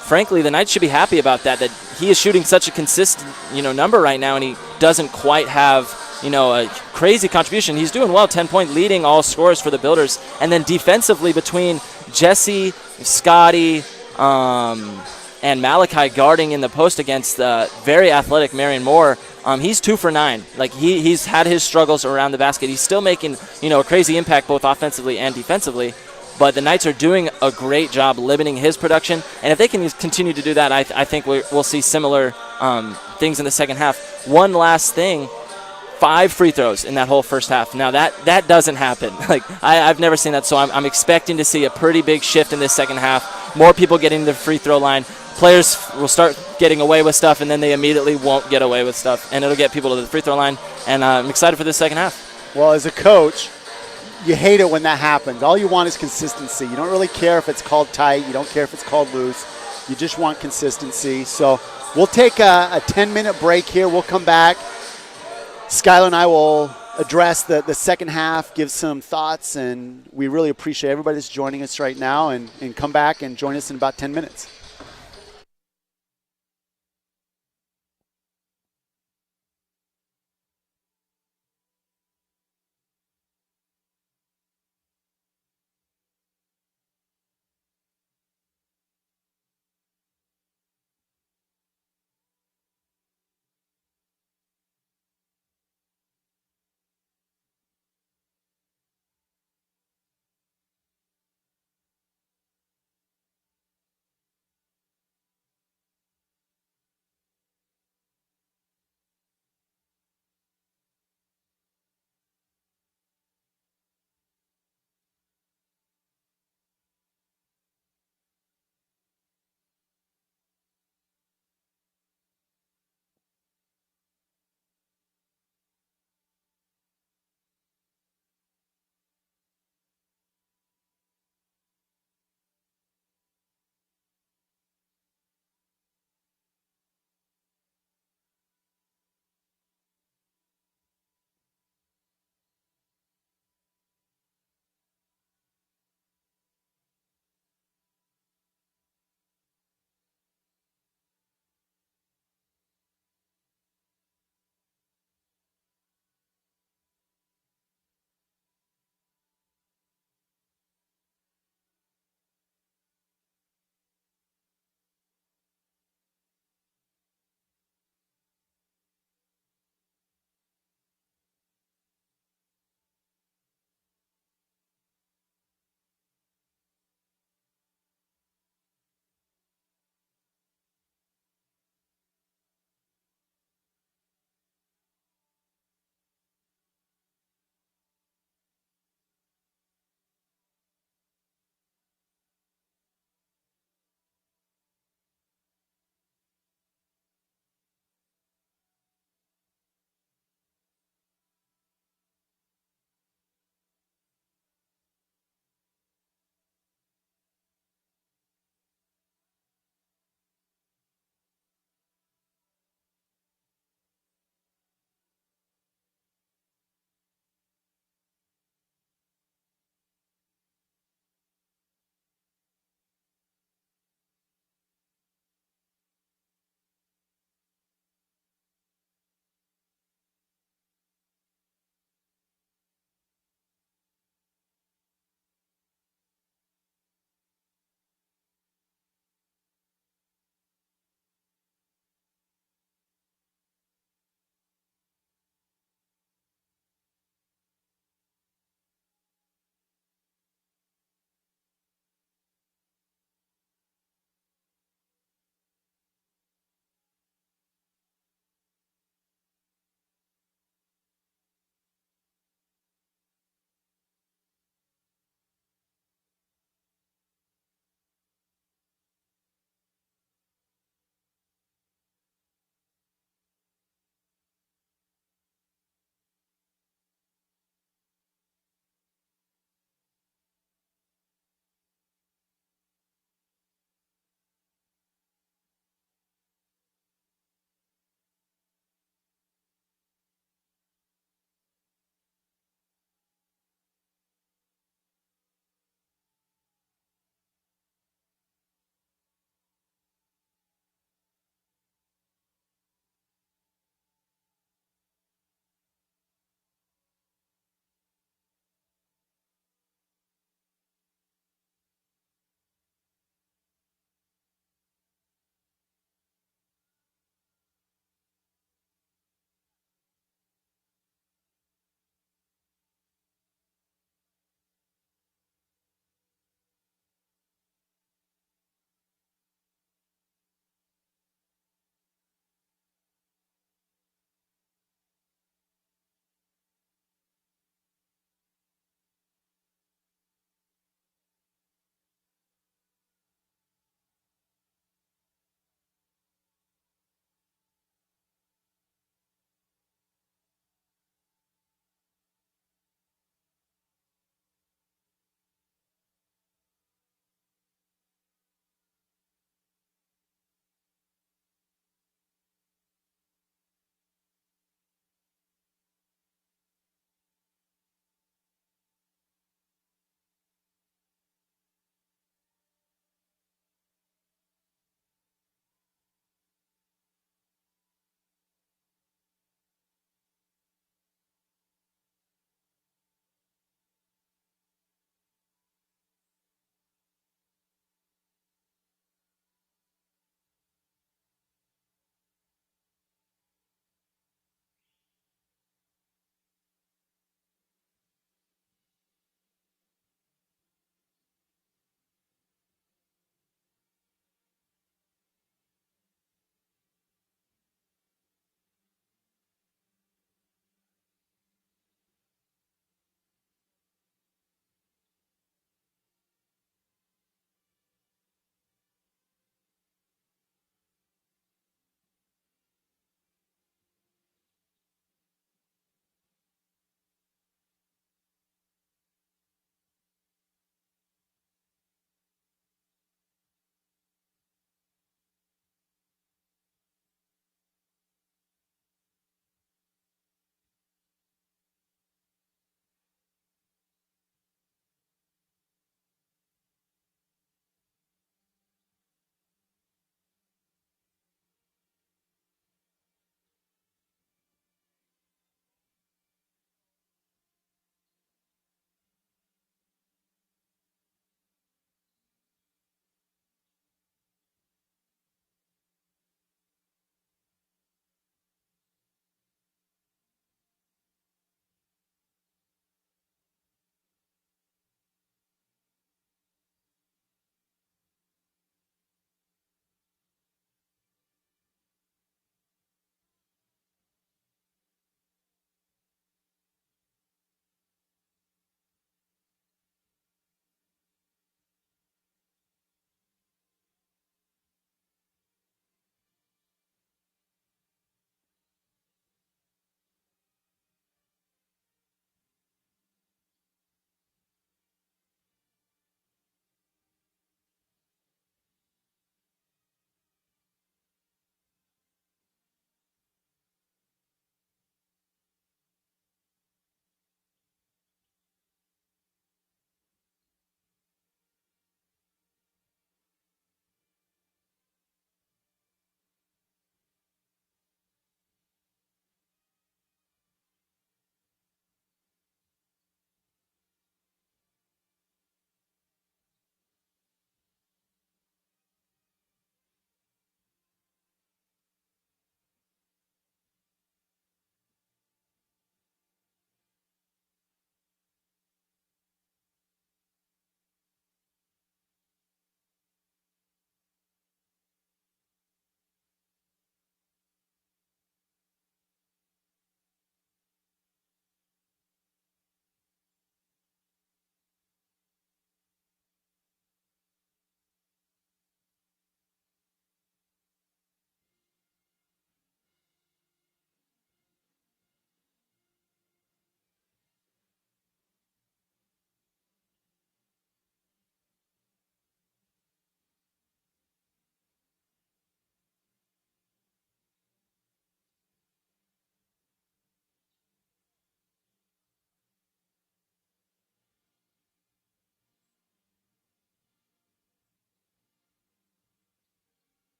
frankly, the Knights should be happy about that he is shooting such a consistent, number right now, and he doesn't quite have a crazy contribution. He's doing well, 10-point leading all scorers for the Builders. And then defensively between Jesse, Scotty, and Malachi guarding in the post against very athletic Marion Moore, he's 2 for 9. He's had his struggles around the basket. He's still making, a crazy impact both offensively and defensively. But the Knights are doing a great job limiting his production. And if they can continue to do that, I think we'll see similar things in the second half. One last thing. 5 free throws in that whole first half. Now, that doesn't happen. I've never seen that, so I'm expecting to see a pretty big shift in this second half. More people getting to the free throw line. Players will start getting away with stuff, and then they immediately won't get away with stuff, and it'll get people to the free throw line. And I'm excited for this second half.
Well, as a coach, you hate it when that happens. All you want is consistency. You don't really care if it's called tight. You don't care if it's called loose. You just want consistency. So we'll take a 10-minute break here. We'll come back. Skylar and I will address the second half, give some thoughts, and we really appreciate everybody that's joining us right now, and come back and join us in about 10 minutes.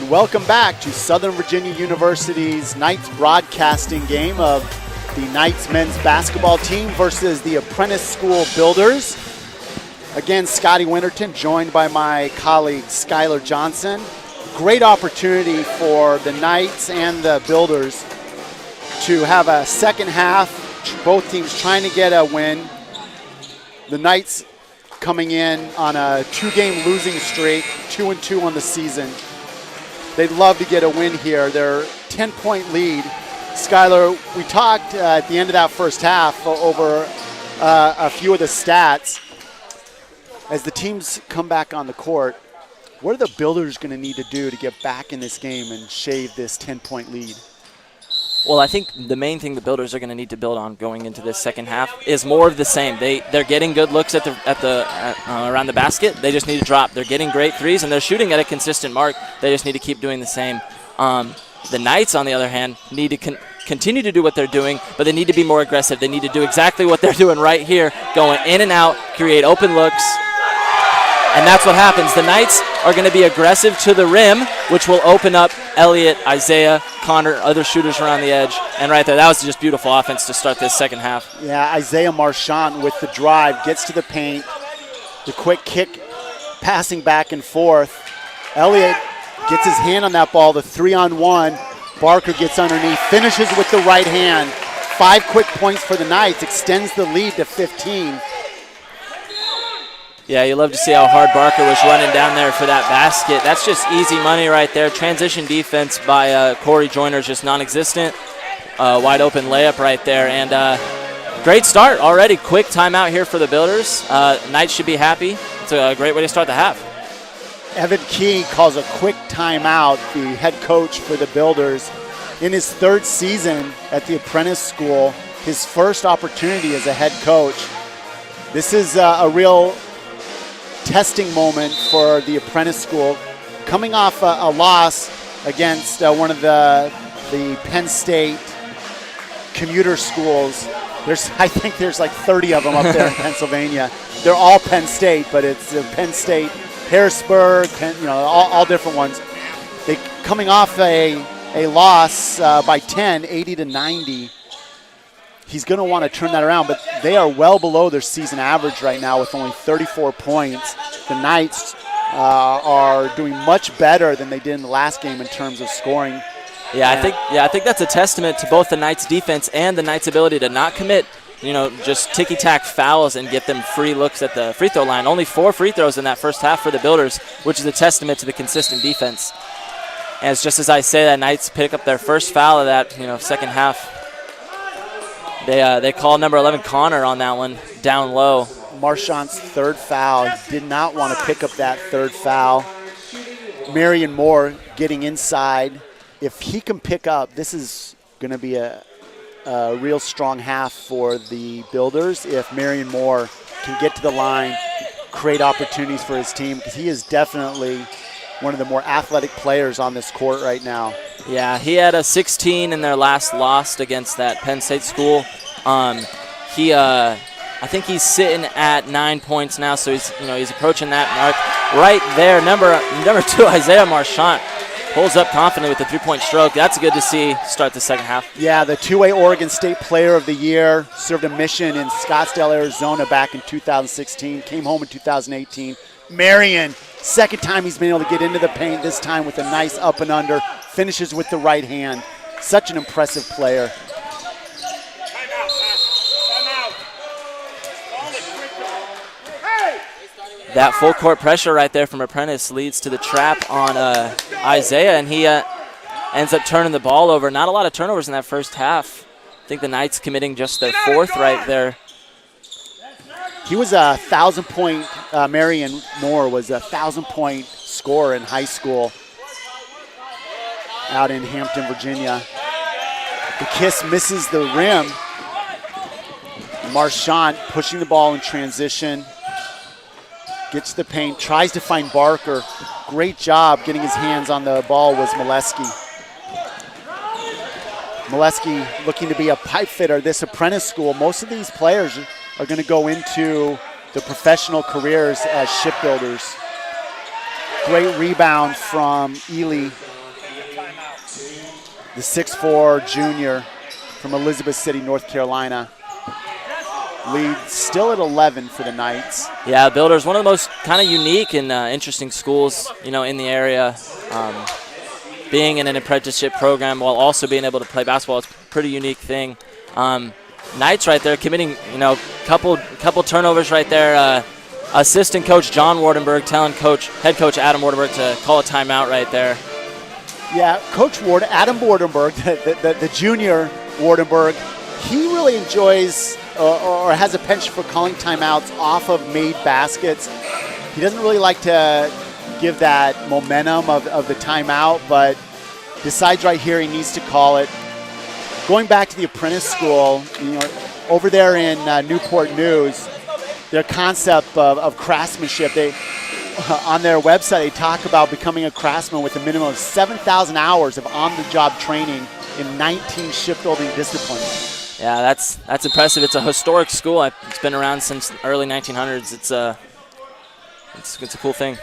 And welcome back to Southern Virginia University's Knights broadcasting game of the Knights men's basketball team versus the Apprentice School Builders. Again, Scotty Winterton, joined by my colleague Skylar Johnson. Great opportunity for the Knights and the Builders to have a second half, both teams trying to get a win. The Knights coming in on a 2-game losing streak, 2-2 on the season. They'd love to get a win here. They're 10-point lead. Skylar, we talked at the end of that first half over a few of the stats. As the teams come back on the court, what are the Builders going to need to do to get back in this game and shave this 10-point lead?
Well, I think the main thing the Builders are going to need to build on going into this second half is more of the same. They're getting good looks at around the basket. They just need to drop. They're getting great threes, and they're shooting at a consistent mark. They just need to keep doing the same. The Knights, on the other hand, need to continue to do what they're doing, but they need to be more aggressive. They need to do exactly what they're doing right here, going in and out, create open looks. And that's what happens. The Knights are going to be aggressive to the rim, which will open up Elliott, Isaiah, Connor, other shooters around the edge. And right there, that was just beautiful offense to start this second half.
Yeah, Isaiah Marchant with the drive, gets to the paint, the quick kick, passing back and forth. Elliott gets his hand on that ball, the 3-on-1. Barker gets underneath, finishes with the right hand. 5 quick points for the Knights, extends the lead to 15.
Yeah, you love to see how hard Barker was running down there for that basket. That's just easy money right there. Transition defense by Corey Joyner is just non-existent. Wide open layup right there. And great start already. Quick timeout here for the Builders. Knights should be happy. It's a great way to start the half.
Evan Key calls a quick timeout, the head coach for the Builders. In his 3rd season at the Apprentice School, his first opportunity as a head coach. This is a real testing moment for the Apprentice School, coming off a loss against one of the Penn State commuter schools. I think there's like 30 of them up there in Pennsylvania. They're all Penn State, but it's Penn State, Harrisburg, all different ones. They coming off a loss by 10, 80-90. He's going to want to turn that around, but they are well below their season average right now with only 34 points. The Knights are doing much better than they did in the last game in terms of scoring.
I think that's a testament to both the Knights' defense and the Knights' ability to not commit, just ticky-tack fouls and get them free looks at the free throw line. Only 4 free throws in that first half for the Builders, which is a testament to the consistent defense. And it's just as I say that, Knights pick up their first foul of that, second half. They call number 11 Connor on that one down low.
Marchant's 3rd foul. He did not want to pick up that 3rd foul. Marion Moore getting inside. If he can pick up, this is going to be a real strong half for the Builders. If Marion Moore can get to the line, create opportunities for his team, because he is definitely one of the more athletic players on this court right now.
Yeah, he had a 16 in their last loss against that Penn State school. I think he's sitting at 9 points now, so he's approaching that mark right there. Number 2, Isaiah Marchant, pulls up confidently with the 3-point stroke. That's good to see start the second half.
Yeah, the 2A Oregon State Player of the Year, served a mission in Scottsdale, Arizona back in 2016, came home in 2018. Marion, second time he's been able to get into the paint, this time with a nice up and under, finishes with the right hand. Such an impressive player.
That full court pressure right there from Apprentice leads to the trap on Isaiah, and he ends up turning the ball over. Not a lot of turnovers in that first half. I think the Knights committing just their 4th right there.
He was a 1,000-point, Marion Moore was a 1,000-point scorer in high school out in Hampton, Virginia. The kiss misses the rim. Marchant pushing the ball in transition. Gets the paint, tries to find Barker. Great job getting his hands on the ball was Molesky. Molesky looking to be a pipe fitter. This Apprentice School, most of these players are going to go into the professional careers as shipbuilders. Great rebound from Ely the 6'4 junior from Elizabeth City, North Carolina. Lead still at 11 for the Knights.
Yeah, Builder's one of the most kind of unique and interesting schools, in the area. Being in an apprenticeship program while also being able to play basketball is a pretty unique thing. Knights right there committing, couple turnovers right there. Assistant coach John Wardenberg telling head coach Adam Wardenberg to call a timeout right there.
Yeah, Adam Wardenberg, the junior Wardenberg, he really enjoys or has a penchant for calling timeouts off of made baskets. He doesn't really like to give that momentum of the timeout, but decides right here he needs to call it. Going back to the Apprentice school, over there in Newport News, their concept of craftsmanship, on their website they talk about becoming a craftsman with a minimum of 7,000 hours of on-the-job training in 19 shipbuilding disciplines.
Yeah, that's impressive. It's a historic school. It's been around since the early 1900s. It's a cool thing.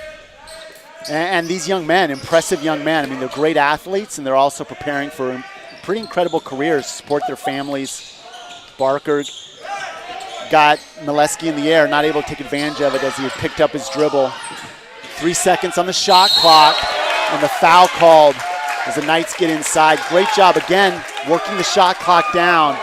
And these young men, impressive young men, they're great athletes, and they're also preparing for pretty incredible careers to support their families. Barker got Mileski in the air, not able to take advantage of it as he had picked up his dribble. 3 seconds on the shot clock, and the foul called as the Knights get inside. Great job again, working the shot clock down.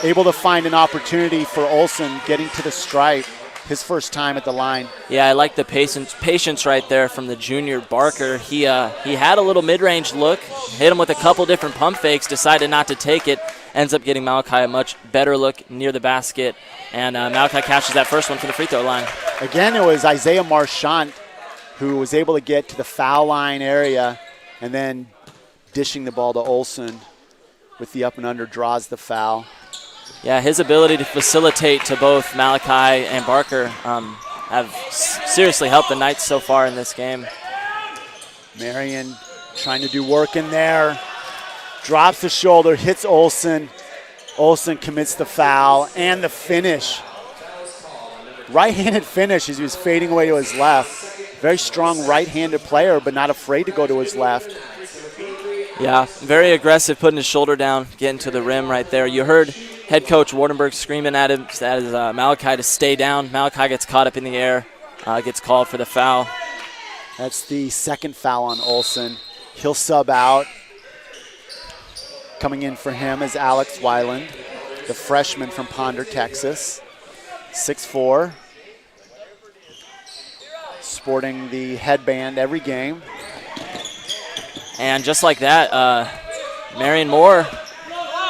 Able to find an opportunity for Olsen getting to the stripe. His first time at the line.
Yeah, I like the patience right there from the junior Barker. He had a little mid-range look, hit him with a couple different pump fakes, decided not to take it, ends up getting Malachi a much better look near the basket, and Malachi cashes that first one for the free throw line.
Again, it was Isaiah Marchant who was able to get to the foul line area and then dishing the ball to Olsen with the up and under, draws the foul.
Yeah, his ability to facilitate to both Malachi and Barker have seriously helped the Knights so far in this game.
Marion trying to do work in there. Drops the shoulder, hits Olsen. Olsen commits the foul and the finish. Right-handed finish as he was fading away to his left. Very strong right-handed player, but not afraid to go to his left.
Yeah, very aggressive, putting his shoulder down, getting to the rim right there. You heard head coach Wardenberg screaming at him, Malachi to stay down. Malachi gets caught up in the air, gets called for the foul.
That's the second foul on Olsen. He'll sub out. Coming in for him is Alex Weiland, the freshman from Ponder, Texas. 6'4", sporting the headband every game.
And just like that, Marion Moore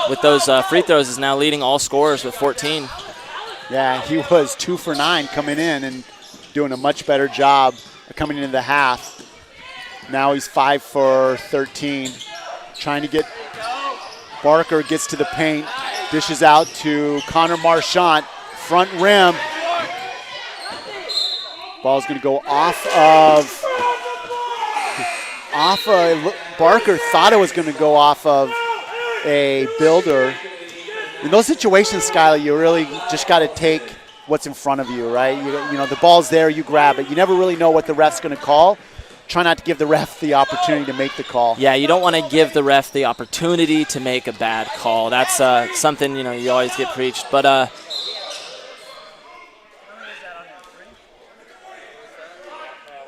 with those free throws is now leading all scorers with 14.
Yeah, he was 2 for 9 coming in and doing a much better job coming into the half. Now he's 5 for 13. Trying to get, Barker gets to the paint, dishes out to Connor Marchant, front rim. Ball's gonna go off of Barker thought it was going to go off of a Builder. In those situations, Skylar, you really just got to take what's in front of you, right? You know, the ball's there, you grab it. You never really know what the ref's going to call. Try not to give the ref the opportunity to make the call.
Yeah, you don't want to give the ref the opportunity to make a bad call. That's something, you always get preached. But I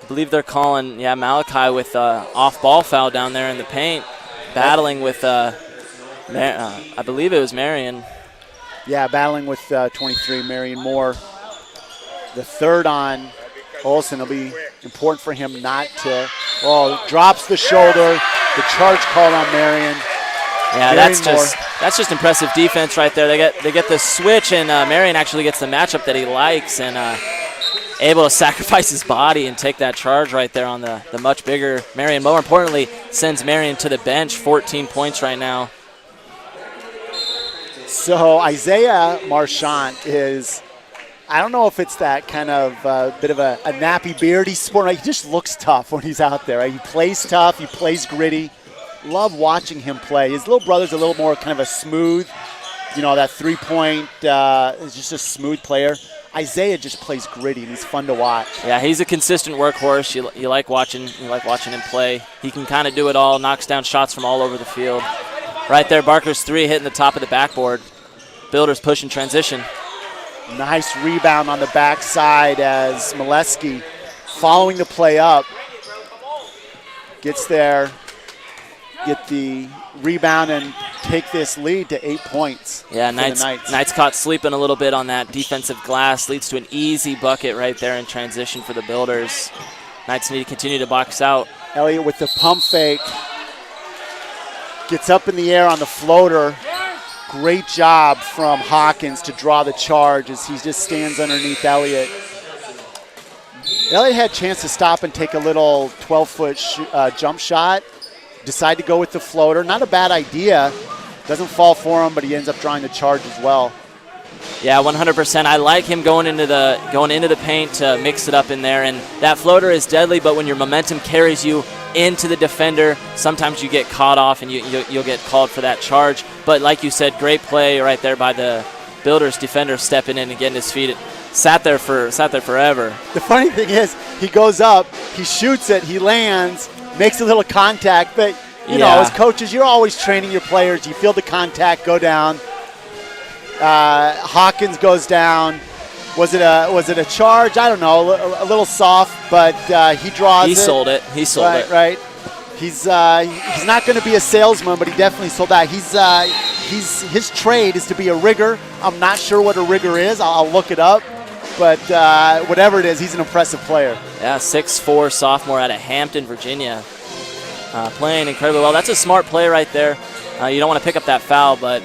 believe they're calling, Malachi with off-ball foul down there in the paint, battling with, I believe it was Marion.
Yeah, battling with 23, Marion Moore. The third on Olsen. It'll be important for him not to, drops the shoulder. The charge called on Marion.
Yeah, that's just impressive defense right there. They get the switch, and Marion actually gets the matchup that he likes, and able to sacrifice his body and take that charge right there on the much bigger Marion. More importantly, sends Marion to the bench, 14 points right now.
So Isaiah Marchant is, I don't know if it's that kind of bit of a nappy beardy sport. Right? He just looks tough when he's out there. Right? He plays tough. He plays gritty. Love watching him play. His little brother's a little more kind of a smooth, that three-point is just a smooth player. Isaiah just plays gritty, and he's fun to watch.
Yeah, he's a consistent workhorse. You like watching him play. He can kind of do it all, knocks down shots from all over the field. Right there, Barker's three hitting the top of the backboard. Builders pushing transition.
Nice rebound on the backside as Molesky, following the play up, gets there, get the rebound and take this lead to 8 points.
Yeah, Knights caught sleeping a little bit on that defensive glass. Leads to an easy bucket right there in transition for the Builders. Knights need to continue to box out.
Elliott with the pump fake. Gets up in the air on the floater. Great job from Hawkins to draw the charge as he just stands underneath Elliott. Elliott had a chance to stop and take a little 12-foot jump shot. Decide to go with the floater. Not a bad idea. Doesn't fall for him, but he ends up drawing the charge as well.
Yeah, 100%. I like him going into the paint to mix it up in there. And that floater is deadly, but when your momentum carries you into the defender, sometimes you get caught off and you'll get called for that charge. But like you said, great play right there by the Builders defender stepping in and getting his feet. It sat there forever.
The funny thing is, he goes up, he shoots it, he lands, makes a little contact, but you know, as coaches, you're always training your players. You feel the contact go down. Hawkins goes down. Was it a charge? I don't know. A little soft, but he draws it.
He sold it.
Right. He's not going to be a salesman, but he definitely sold that. His trade is to be a rigger. I'm not sure what a rigger is. I'll look it up. But whatever it is, he's an impressive player.
Yeah, 6'4", sophomore out of Hampton, Virginia. Playing incredibly well. That's a smart play right there. You don't want to pick up that foul, but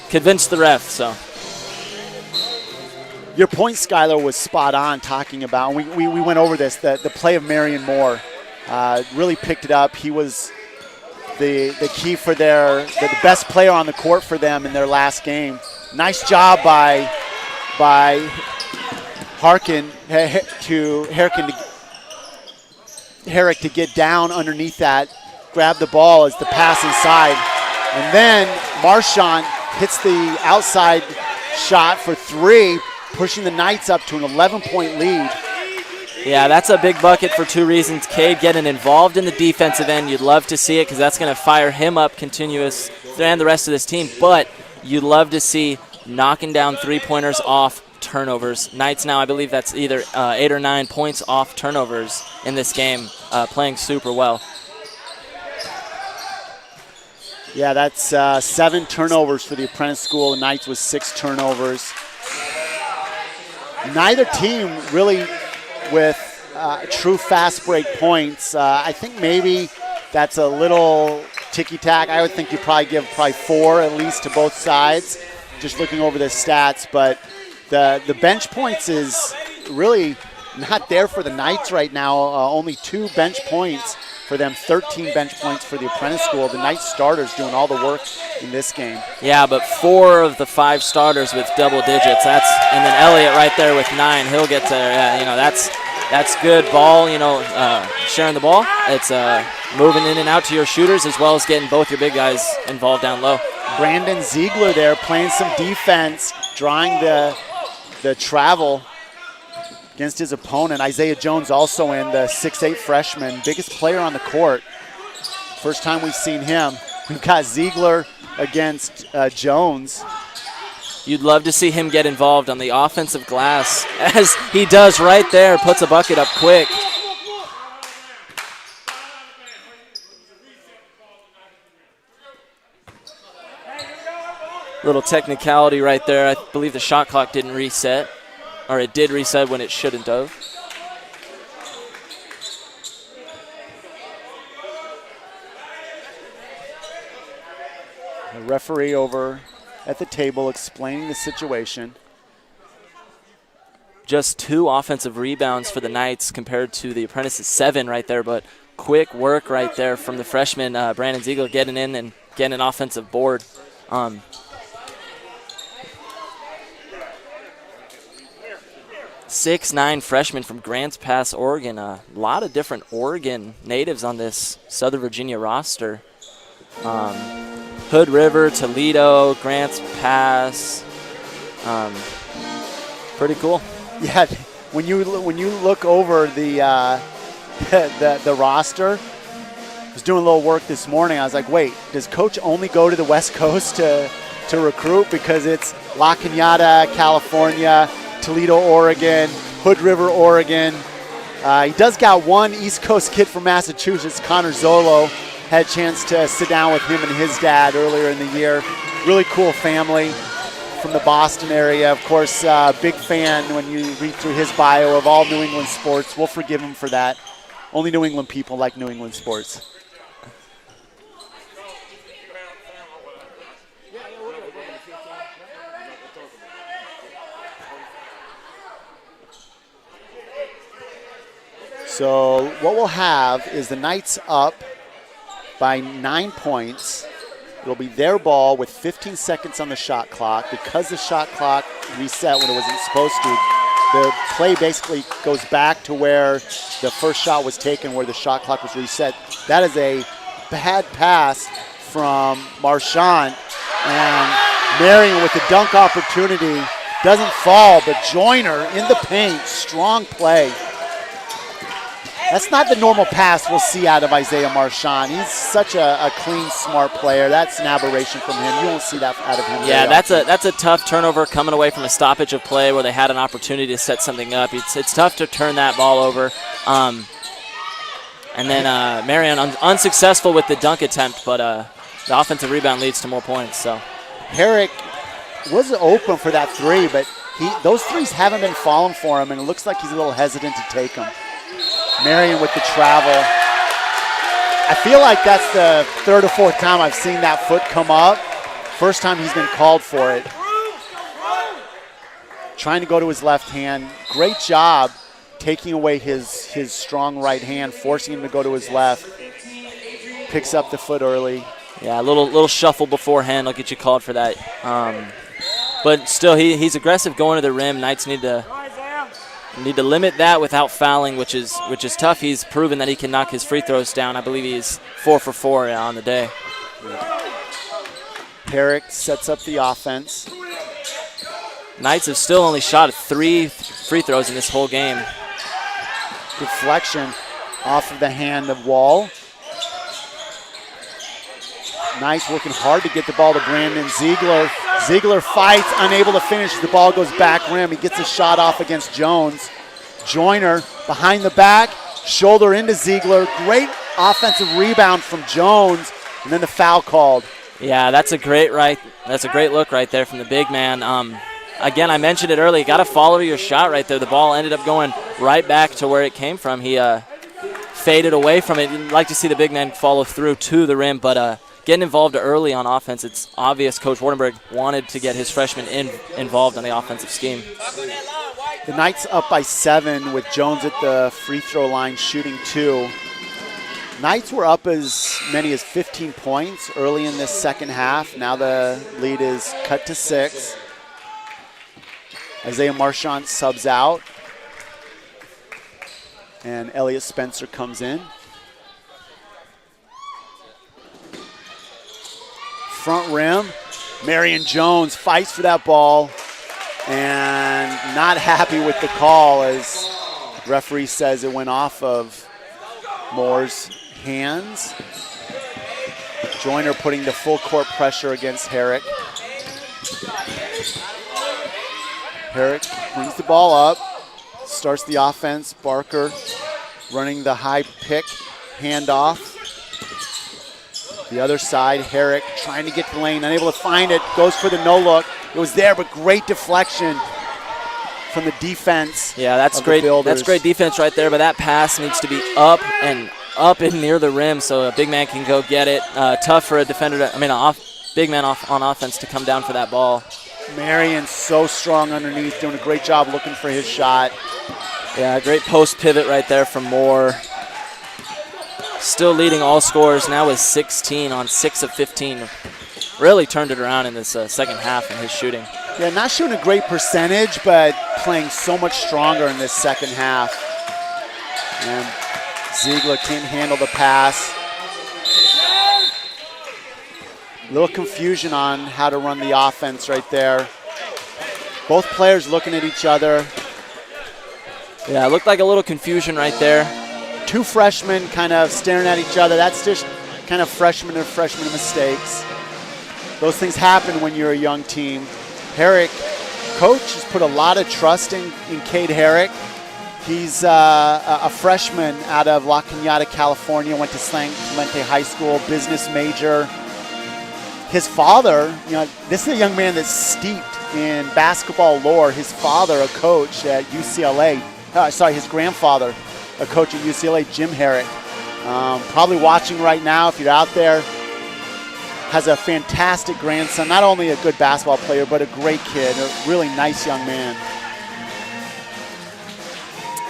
convinced the ref. So
your point, Skylar, was spot on talking about, and we went over this, the play of Marion Moore. Really picked it up. He was the key for the best player on the court for them in their last game. Nice job by Herrick to get down underneath that, grab the ball as the pass inside. And then Marchant hits the outside shot for three, pushing the Knights up to an 11-point lead.
Yeah, that's a big bucket for two reasons. Cade getting involved in the defensive end. You'd love to see it because that's going to fire him up continuous and the rest of this team. But you'd love to see knocking down three-pointers off turnovers. Knights now, I believe that's either 8 or 9 points off turnovers in this game, playing super well.
Yeah, that's 7 turnovers for the Apprentice School. The Knights with 6 turnovers. Neither team really with true fast break points. I think maybe that's a little ticky-tack. I would think you probably give 4 at least to both sides, just looking over the stats. But the bench points is really not there for the Knights right now. Only 2 bench points for them, 13 bench points for the Apprentice School. The Knights starters doing all the work in this game.
Yeah, but 4 of the 5 starters with double digits. And then Elliott right there with 9. He'll get there. Yeah, that's good ball. Sharing the ball. It's moving in and out to your shooters as well as getting both your big guys involved down low.
Brandon Ziegler there playing some defense, drawing the travel against his opponent. Isaiah Jones also in, the 6'8" freshman, biggest player on the court. First time we've seen him. We've got Ziegler against Jones.
You'd love to see him get involved on the offensive glass, as he does right there, puts a bucket up quick. Little technicality right there. I believe the shot clock didn't reset, or it did reset when it shouldn't have.
The referee over at the table explaining the situation.
Just 2 offensive rebounds for the Knights compared to the Apprentice's 7 right there, but quick work right there from the freshman, Brandon Ziegler, getting in and getting an offensive board. 6'9" freshman from Grants Pass, Oregon. A lot of different Oregon natives on this Southern Virginia roster. Hood River, Toledo, Grants Pass. Pretty cool.
Yeah, when you look over the the roster, I was doing a little work this morning. I was like, wait, does Coach only go to the West Coast to recruit? Because it's La Cañada, California, Toledo, Oregon, Hood River, Oregon. He does got one East Coast kid from Massachusetts, Connor Zolo. Had a chance to sit down with him and his dad earlier in the year. Really cool family from the Boston area. Of course, big fan when you read through his bio of all New England sports. We'll forgive him for that. Only New England people like New England sports. So what we'll have is the Knights up by 9 points. It'll be their ball with 15 seconds on the shot clock. Because the shot clock reset when it wasn't supposed to, the play basically goes back to where the first shot was taken, where the shot clock was reset. That is a bad pass from Marchand. And Marion with the dunk opportunity doesn't fall, but Joyner in the paint, strong play. That's not the normal pass we'll see out of Isaiah Marchand. He's such a clean, smart player. That's an aberration from him. You won't see that out of him.
Yeah, that's a tough turnover coming away from a stoppage of play where they had an opportunity to set something up. It's tough to turn that ball over. And then Marion unsuccessful with the dunk attempt, but the offensive rebound leads to more points. So
Herrick was open for that three, but those threes haven't been falling for him, and it looks like he's a little hesitant to take them. Marion with the travel. I feel like that's the third or fourth time I've seen that foot come up. First time he's been called for it. Trying to go to his left hand. Great job taking away his strong right hand, forcing him to go to his left. Picks up the foot early.
Yeah, a little shuffle beforehand. I'll get you called for that. But still, he's aggressive going to the rim. Knights need to limit that without fouling, which is tough. He's proven that he can knock his free throws down. I believe he's 4 for 4 on the day.
Herrick sets up the offense.
Knights have still only shot 3 free throws in this whole game.
Deflection off of the hand of Wall. Knights working hard to get the ball to Brandon Ziegler. Ziegler fights, unable to finish. The ball goes back rim. He gets a shot off against Jones. Joyner behind the back, shoulder into Ziegler. Great offensive rebound from Jones, and then the foul called.
Yeah, that's a great look right there from the big man. Again, I mentioned it earlier. You got to follow your shot right there. The ball ended up going right back to where it came from. He faded away from it. You'd like to see the big man follow through to the rim, but getting involved early on offense, it's obvious Coach Wardenberg wanted to get his freshmen involved in the offensive scheme.
The Knights up by 7 with Jones at the free throw line shooting 2. Knights were up as many as 15 points early in this second half. Now the lead is cut to 6. Isaiah Marchand subs out, and Elliot Spencer comes in. Front rim, Marion Jones fights for that ball and not happy with the call as referee says it went off of Moore's hands. Joyner putting the full court pressure against Herrick. Herrick brings the ball up, starts the offense. Barker running the high pick, handoff. The other side, Herrick trying to get to the lane, unable to find it, goes for the no-look. It was there, but great deflection from the defense.
Yeah, that's great. That's great defense right there, but that pass needs to be up and near the rim so a big man can go get it. Tough for a defender, big man on offense to come down for that ball.
Marion so strong underneath, doing a great job looking for his shot.
Yeah, great post pivot right there from Moore. Still leading all scorers now with 16 on 6 of 15. Really turned it around in this second half in his shooting.
Yeah, not shooting a great percentage, but playing so much stronger in this second half. And Ziegler can't handle the pass. A little confusion on how to run the offense right there. Both players looking at each other.
Yeah, it looked like a little confusion right there.
Two freshmen kind of staring at each other. That's just kind of freshman mistakes. Those things happen when you're a young team. Herrick, coach has put a lot of trust in Cade Herrick. He's a freshman out of La Cañada, California, went to San Clemente High School, business major. His father, this is a young man that's steeped in basketball lore. His father, a coach at UCLA, his grandfather, a coach at UCLA, Jim Herrick. Probably watching right now if you're out there. Has a fantastic grandson, not only a good basketball player, but a great kid, a really nice young man.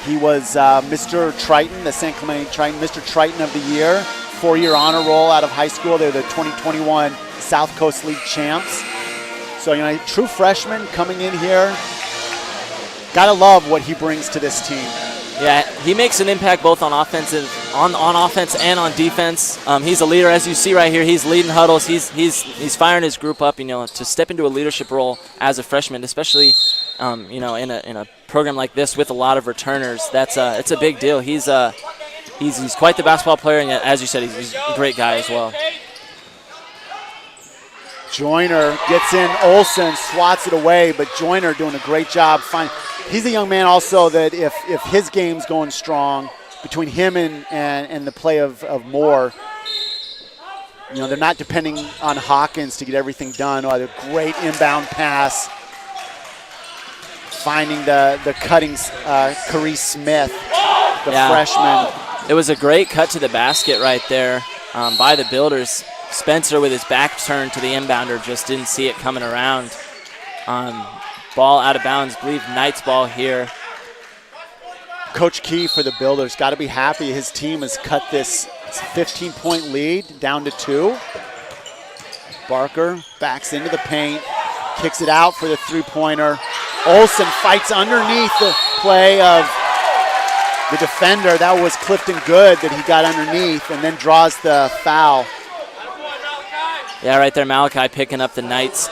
He was Mr. Triton, the San Clemente Triton, Mr. Triton of the Year, 4-year honor roll out of high school. They're the 2021 South Coast League champs. So, true freshman coming in here. Gotta love what he brings to this team.
Yeah, he makes an impact both on offense and on defense. He's a leader, as you see right here. He's leading huddles. He's firing his group up. To step into a leadership role as a freshman, especially in a program like this with a lot of returners. It's a big deal. He's quite the basketball player, and as you said, he's a great guy as well.
Joyner gets in. Olsen swats it away, but Joyner doing a great job. He's a young man also that if his game's going strong, between him and the play of Moore, they're not depending on Hawkins to get everything done. A great inbound pass, finding the cutting Carice Smith, the freshman.
It was a great cut to the basket right there by the Builders. Spencer with his back turned to the inbounder just didn't see it coming around. Ball out of bounds, believe Knights ball here.
Coach Key for the Builders got to be happy. His team has cut this 15-point lead down to 2. Barker backs into the paint, kicks it out for the three-pointer. Olsen fights underneath the play of the defender. That was Clifton Good that he got underneath and then draws the foul.
Yeah, right there, Malachi picking up the Knights'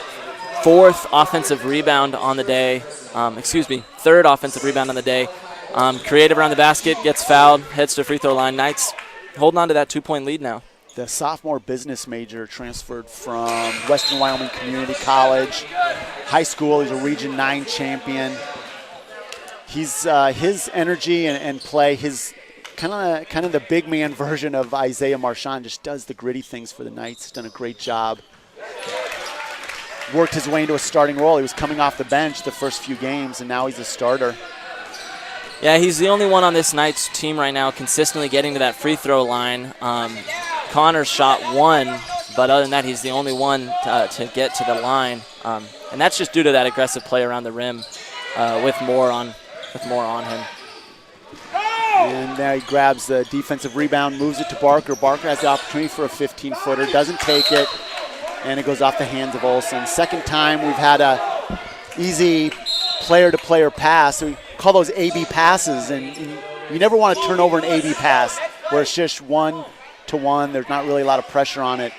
third offensive rebound on the day. Creative around the basket, gets fouled, heads to free throw line. Knights holding on to that 2-point lead now.
The sophomore business major transferred from Western Wyoming Community College. High school, he's a Region 9 champion. He's his energy and play, his kind of the big man version of Isaiah Marchand, just does the gritty things for the Knights. He's done a great job. Worked his way into a starting role. He was coming off the bench the first few games, and now he's a starter.
Yeah, he's the only one on this Knights team right now consistently getting to that free throw line. Connor shot 1, but other than that, he's the only one to get to the line. And that's just due to that aggressive play around the rim with more on him.
And now he grabs the defensive rebound, moves it to Barker. Barker has the opportunity for a 15-footer, doesn't take it, and it goes off the hands of Olsen. Second time we've had a easy player-to-player pass. We call those AB passes, and you never want to turn over an AB pass where it's just 1-to-1. There's not really a lot of pressure on it.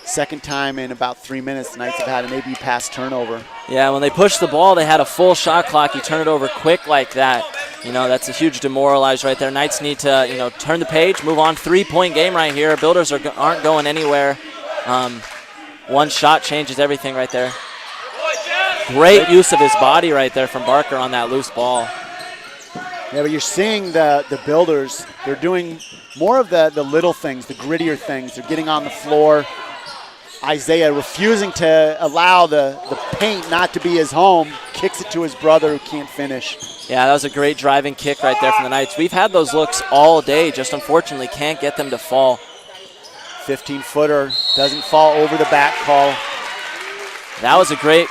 Second time in about 3 minutes, the Knights have had an AB pass turnover.
Yeah, when they pushed the ball, they had a full shot clock. You turn it over quick like that. That's a huge demoralize right there. Knights need to, turn the page, move on. 3-point game right here. Builders aren't going anywhere. One shot changes everything right there. Great use of his body right there from Barker on that loose ball.
Yeah, but you're seeing the Builders, they're doing more of the little things, the grittier things. They're getting on the floor. Isaiah refusing to allow the paint not to be his home, kicks it to his brother who can't finish.
Yeah, that was a great driving kick right there from the Knights. We've had those looks all day, just unfortunately can't get them to fall.
15-footer, doesn't fall over the back call.
That was a great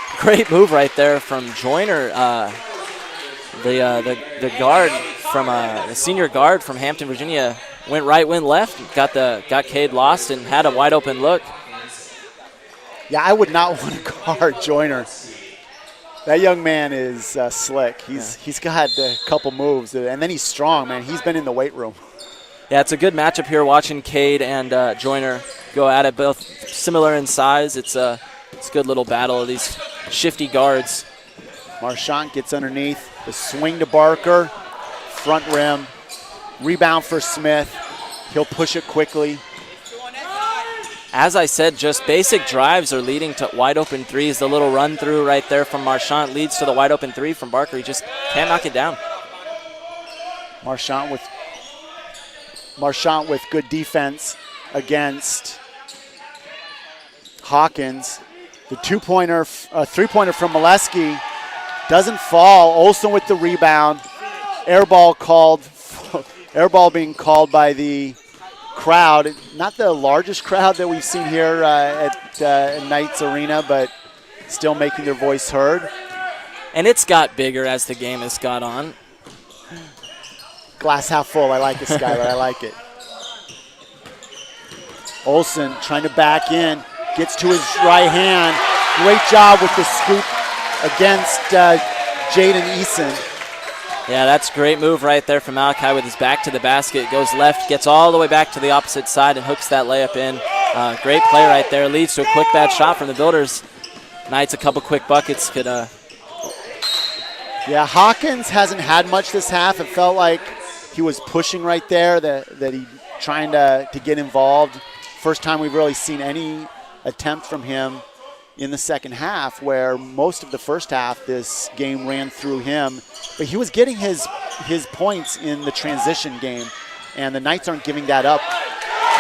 move right there from Joyner, the guard from the senior guard from Hampton, Virginia. Went right, went left, got Cade lost and had a wide open look.
Yeah, I would not want to guard Joyner. That young man is slick. He's got a couple moves, and then he's strong, man. He's been in the weight room.
Yeah, it's a good matchup here watching Cade and Joyner go at it, both similar in size. It's a good little battle of these shifty guards.
Marchant gets underneath. The swing to Barker. Front rim. Rebound for Smith. He'll push it quickly.
As I said, just basic drives are leading to wide open threes. The little run through right there from Marchant leads to the wide open three from Barker. He just can't knock it down.
Marchant with good defense against Hawkins. The three-pointer from Molesky doesn't fall. Olsen with the rebound. Air ball being called by the crowd. Not the largest crowd that we've seen here at Knights Arena, but still making their voice heard.
And it's got bigger as the game has got on.
Glass half full. I like it, Skylar. I like it. Olsen trying to back in. Gets to his right hand. Great job with the scoop against Jaden Eason.
Yeah, that's a great move right there from Malachi with his back to the basket. Goes left, gets all the way back to the opposite side and hooks that layup in. Great play right there. Leads to a quick bad shot from the Builders. Knights a couple quick buckets could...
Yeah, Hawkins hasn't had much this half. It felt like he was pushing right there, that he trying to get involved. First time we've really seen any attempt from him in the second half, where most of the first half this game ran through him. But he was getting his points in the transition game, and the Knights aren't giving that up.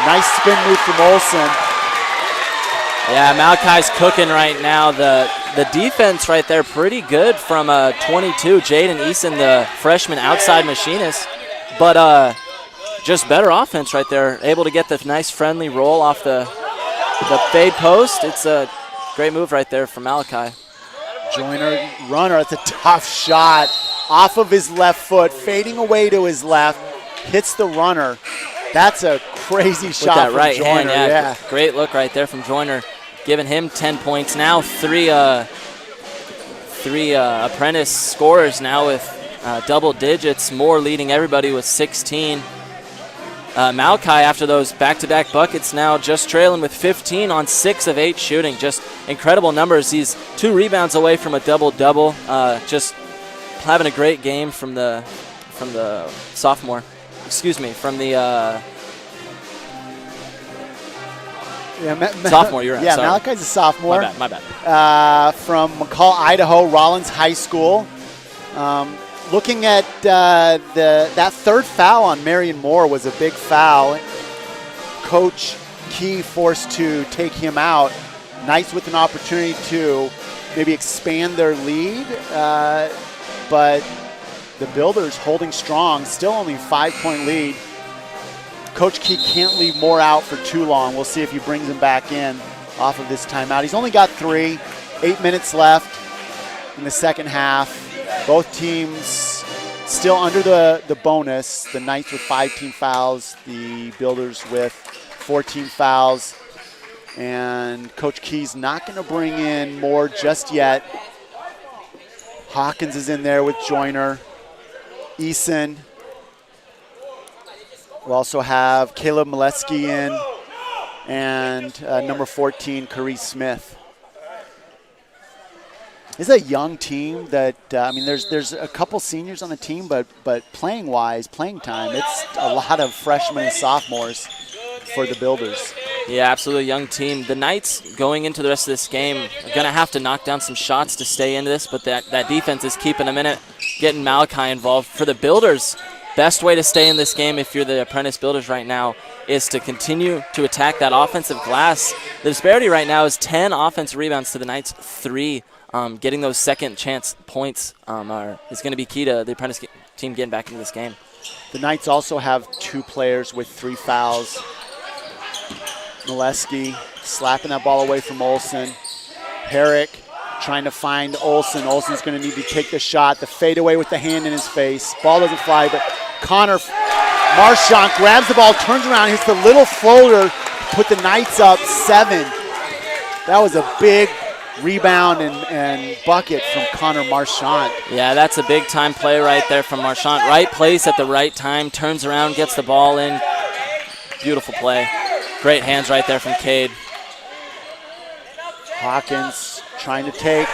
Nice spin move from Olsen.
Yeah, Malachi's cooking right now. The defense right there pretty good from 22, Jaden Eason, the freshman outside machinist. But just better offense right there. Able to get the nice friendly roll off the fade post. It's a great move right there from Malachi.
Joyner runner, it's a tough shot. Off of his left foot, fading away to his left, hits the runner. That's a crazy shot
that
from
right
Joyner.
hand, yeah. Great look right there from Joyner, giving him 10 points. Now three Apprentice scorers now with double digits, more leading everybody with 16. Malachi, after those back-to-back buckets, now just trailing with 15 on 6 of 8 shooting. Just incredible numbers. He's 2 rebounds away from a double-double. Just having a great game from the sophomore. Excuse me, from the sophomore. You're right.
Yeah,
sorry.
Malachi's a sophomore.
My bad.
From McCall, Idaho, Rollins High School. Looking at that third foul on Marion Moore was a big foul. Coach Key forced to take him out. Knights with an opportunity to maybe expand their lead, but the Builders holding strong, still only 5-point lead. Coach Key can't leave Moore out for too long. We'll see if he brings him back in off of this timeout. He's only got 3, 8 minutes left in the second half. Both teams still under the bonus. The Knights with 5 team fouls, the Builders with 14 fouls. And Coach Key's not going to bring in Moore just yet. Hawkins is in there with Joyner. Eason. We'll also have Caleb Molesky in, and number 14, Carice Smith. This is a young team that, there's a couple seniors on the team, but playing time, it's a lot of freshmen and sophomores for the Builders.
Yeah, absolutely young team. The Knights going into the rest of this game are going to have to knock down some shots to stay into this, but that defense is keeping them in it, getting Malachi involved. For the Builders, best way to stay in this game if you're the Apprentice Builders right now is to continue to attack that offensive glass. The disparity right now is 10 offensive rebounds to the Knights 3. Getting those second chance points is going to be key to the Apprentice team getting back into this game.
The Knights also have 2 players with 3 fouls. Molesky slapping that ball away from Olsen. Herrick trying to find Olsen. Olsen's going to need to take the shot. The fadeaway with the hand in his face. Ball doesn't fly, but Connor Marchant grabs the ball, turns around, hits the little floater, put the Knights up 7. That was a big rebound and bucket from Connor Marchant.
Yeah, that's a big-time play right there from Marchant. Right place at the right time, turns around, gets the ball in. Beautiful play. Great hands right there from Cade.
Hawkins trying to take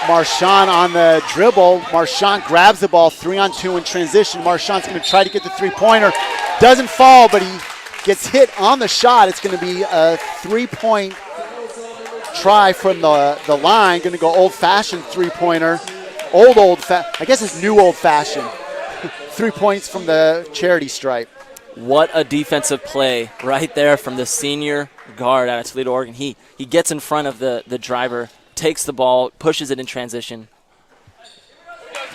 Marchand on the dribble. Marchand grabs the ball, 3-on-2 in transition. Marchand's going to try to get the three-pointer. Doesn't fall, but he gets hit on the shot. It's going to be a three-point try from the line. Going to go old-fashioned three-pointer. I guess it's new old-fashioned. 3 points from the charity stripe.
What a defensive play right there from the senior guard out of Toledo, Oregon. He gets in front of the driver, takes the ball, pushes it in transition.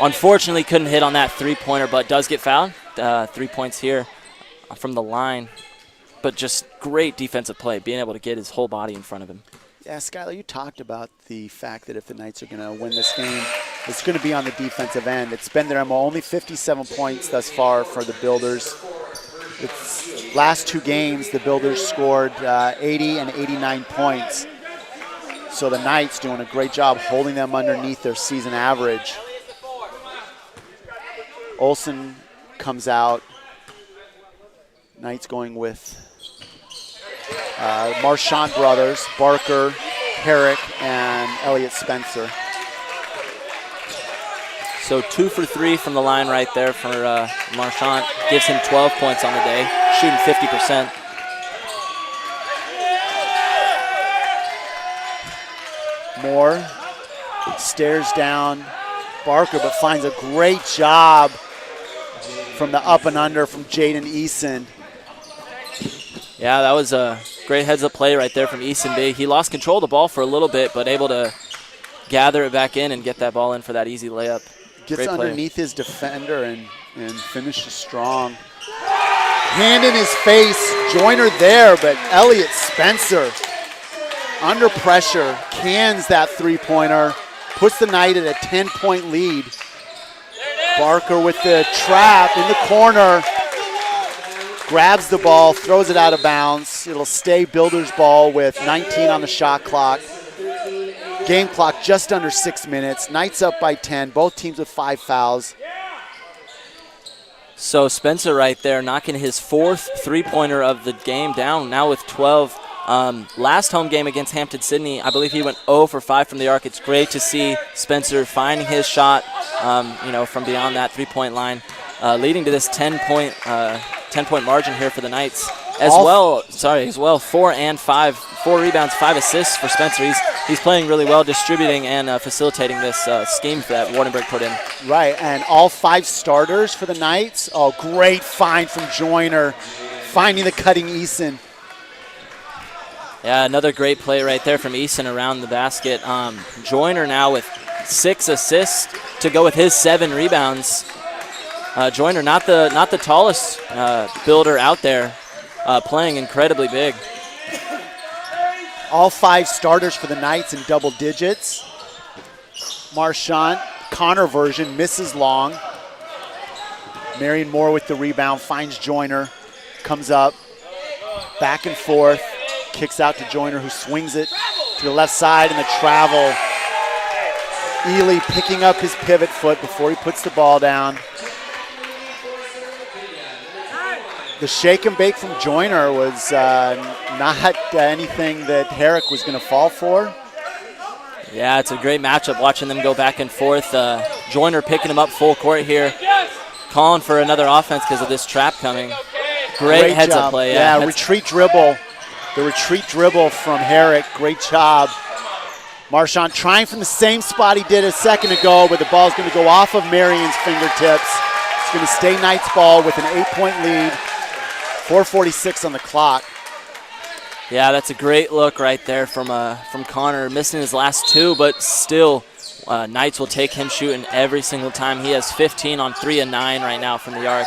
Unfortunately, couldn't hit on that three-pointer, but does get fouled. 3 points here from the line. But just great defensive play, being able to get his whole body in front of him.
Yeah, Skylar, you talked about the fact that if the Knights are going to win this game, it's going to be on the defensive end. It's been their MO, only 57 points thus far for the Builders. It's last 2 games, the Builders scored 80 and 89 points. So the Knights doing a great job holding them underneath their season average. Olsen comes out. Knights going with Marchand brothers, Barker, Herrick, and Elliott Spencer.
So 2 for 3 from the line right there for Marchand. Gives him 12 points on the day, shooting 50%.
Moore stares down Barker, but finds a great job from the up and under from Jaden Eason.
Yeah, that was a great heads-up play right there from Eason B. He lost control of the ball for a little bit, but able to gather it back in and get that ball in for that easy layup.
Gets underneath his defender and finishes strong. Hand in his face, Joyner there, but Elliott Spencer under pressure cans that three-pointer, puts the Knight at a 10-point lead. Barker with the trap in the corner. Grabs the ball, throws it out of bounds. It'll stay Builders ball with 19 on the shot clock. Game clock just under 6 minutes. Knights up by 10, both teams with 5 fouls.
So Spencer right there knocking his 4th three-pointer of the game down, now with 12. Last home game against Hampton-Sydney, I believe he went 0 for 5 from the arc. It's great to see Spencer finding his shot, from beyond that three-point line, leading to this 10-point margin here for the Knights. As well, 4 rebounds, 5 assists for Spencer. He's playing really well, distributing and facilitating this scheme that Wardenberg put in.
Right, and all 5 starters for the Knights. Oh, great find from Joyner, finding the cutting Eason.
Yeah, another great play right there from Eason around the basket. Joyner now with 6 assists to go with his 7 rebounds. Joyner, not the tallest builder out there, playing incredibly big.
All 5 starters for the Knights in double digits. Marchand, Connor version, misses long. Marion Moore with the rebound, finds Joyner, comes up, back and forth, kicks out to Joyner, who swings it to the left side in the travel. Ely picking up his pivot foot before he puts the ball down. The shake and bake from Joyner was not anything that Herrick was going to fall for.
Yeah, it's a great matchup watching them go back and forth. Joyner picking him up full court here, calling for another offense because of this trap coming. Great heads-up play.
Yeah, retreat dribble. The retreat dribble from Herrick. Great job. Marchand trying from the same spot he did a second ago, but the ball's going to go off of Marion's fingertips. It's going to stay Knights ball with an 8-point lead. 4:46 on the clock.
Yeah, that's a great look right there from Connor, missing his last 2, but still Knights will take him shooting every single time. He has 15 on 3 and 9 right now from the arc.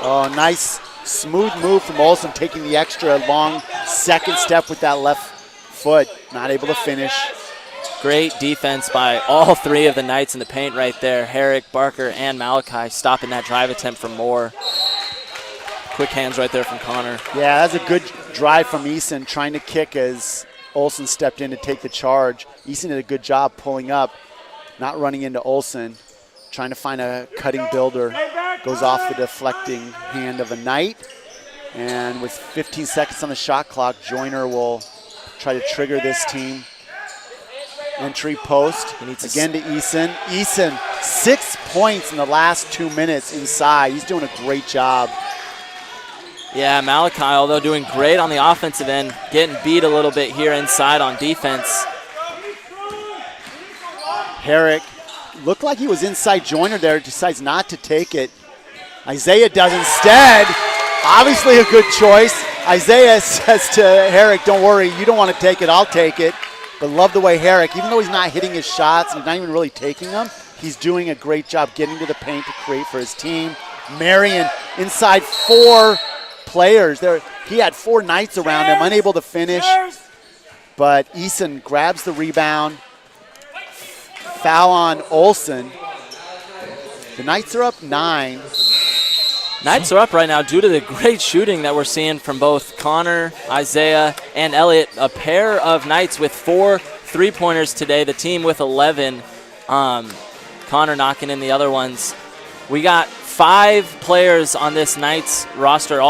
Oh, nice smooth move from Olsen, taking the extra long second step with that left foot. Not able to finish.
Great defense by all 3 of the Knights in the paint right there. Herrick, Barker, and Malachi stopping that drive attempt from Moore. Quick hands right there from Connor.
Yeah, that's a good drive from Eason, trying to kick as Olsen stepped in to take the charge. Eason did a good job pulling up, not running into Olsen, trying to find a cutting builder. Goes off the deflecting hand of a Knight. And with 15 seconds on the shot clock, Joyner will try to trigger this team Entry post, again to Eason. Eason, 6 points in the last 2 minutes inside. He's doing a great job.
Yeah, Malachi, although doing great on the offensive end, getting beat a little bit here inside on defense.
Herrick looked like he was inside Joyner there, decides not to take it. Isaiah does instead. Obviously a good choice. Isaiah says to Herrick, don't worry, you don't want to take it, I'll take it. But love the way Herrick, even though he's not hitting his shots, he's not even really taking them, he's doing a great job getting to the paint to create for his team. Marion inside 4 players. There, he had 4 Knights around him, unable to finish. But Eason grabs the rebound. Foul on Olsen. The Knights are up 9.
Knights are up right now due to the great shooting that we're seeing from both Connor, Isaiah, and Elliott. A pair of Knights with 4 3-pointers today. The team with 11. Connor knocking in the other ones. We got 5 players on this Knights roster. The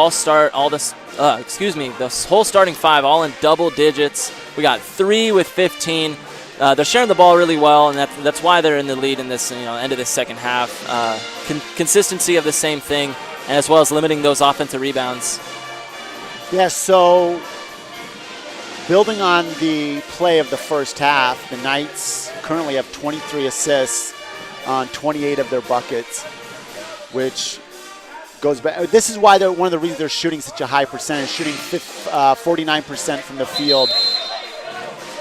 whole starting 5 all in double digits. We got 3 with 15. They're sharing the ball really well, and that's why they're in the lead in this end of the second half. Consistency of the same thing, and as well as limiting those offensive rebounds.
Yeah, so building on the play of the first half, the Knights currently have 23 assists on 28 of their buckets, which goes back. This is why one of the reasons they're shooting such a high percentage, shooting 49% from the field.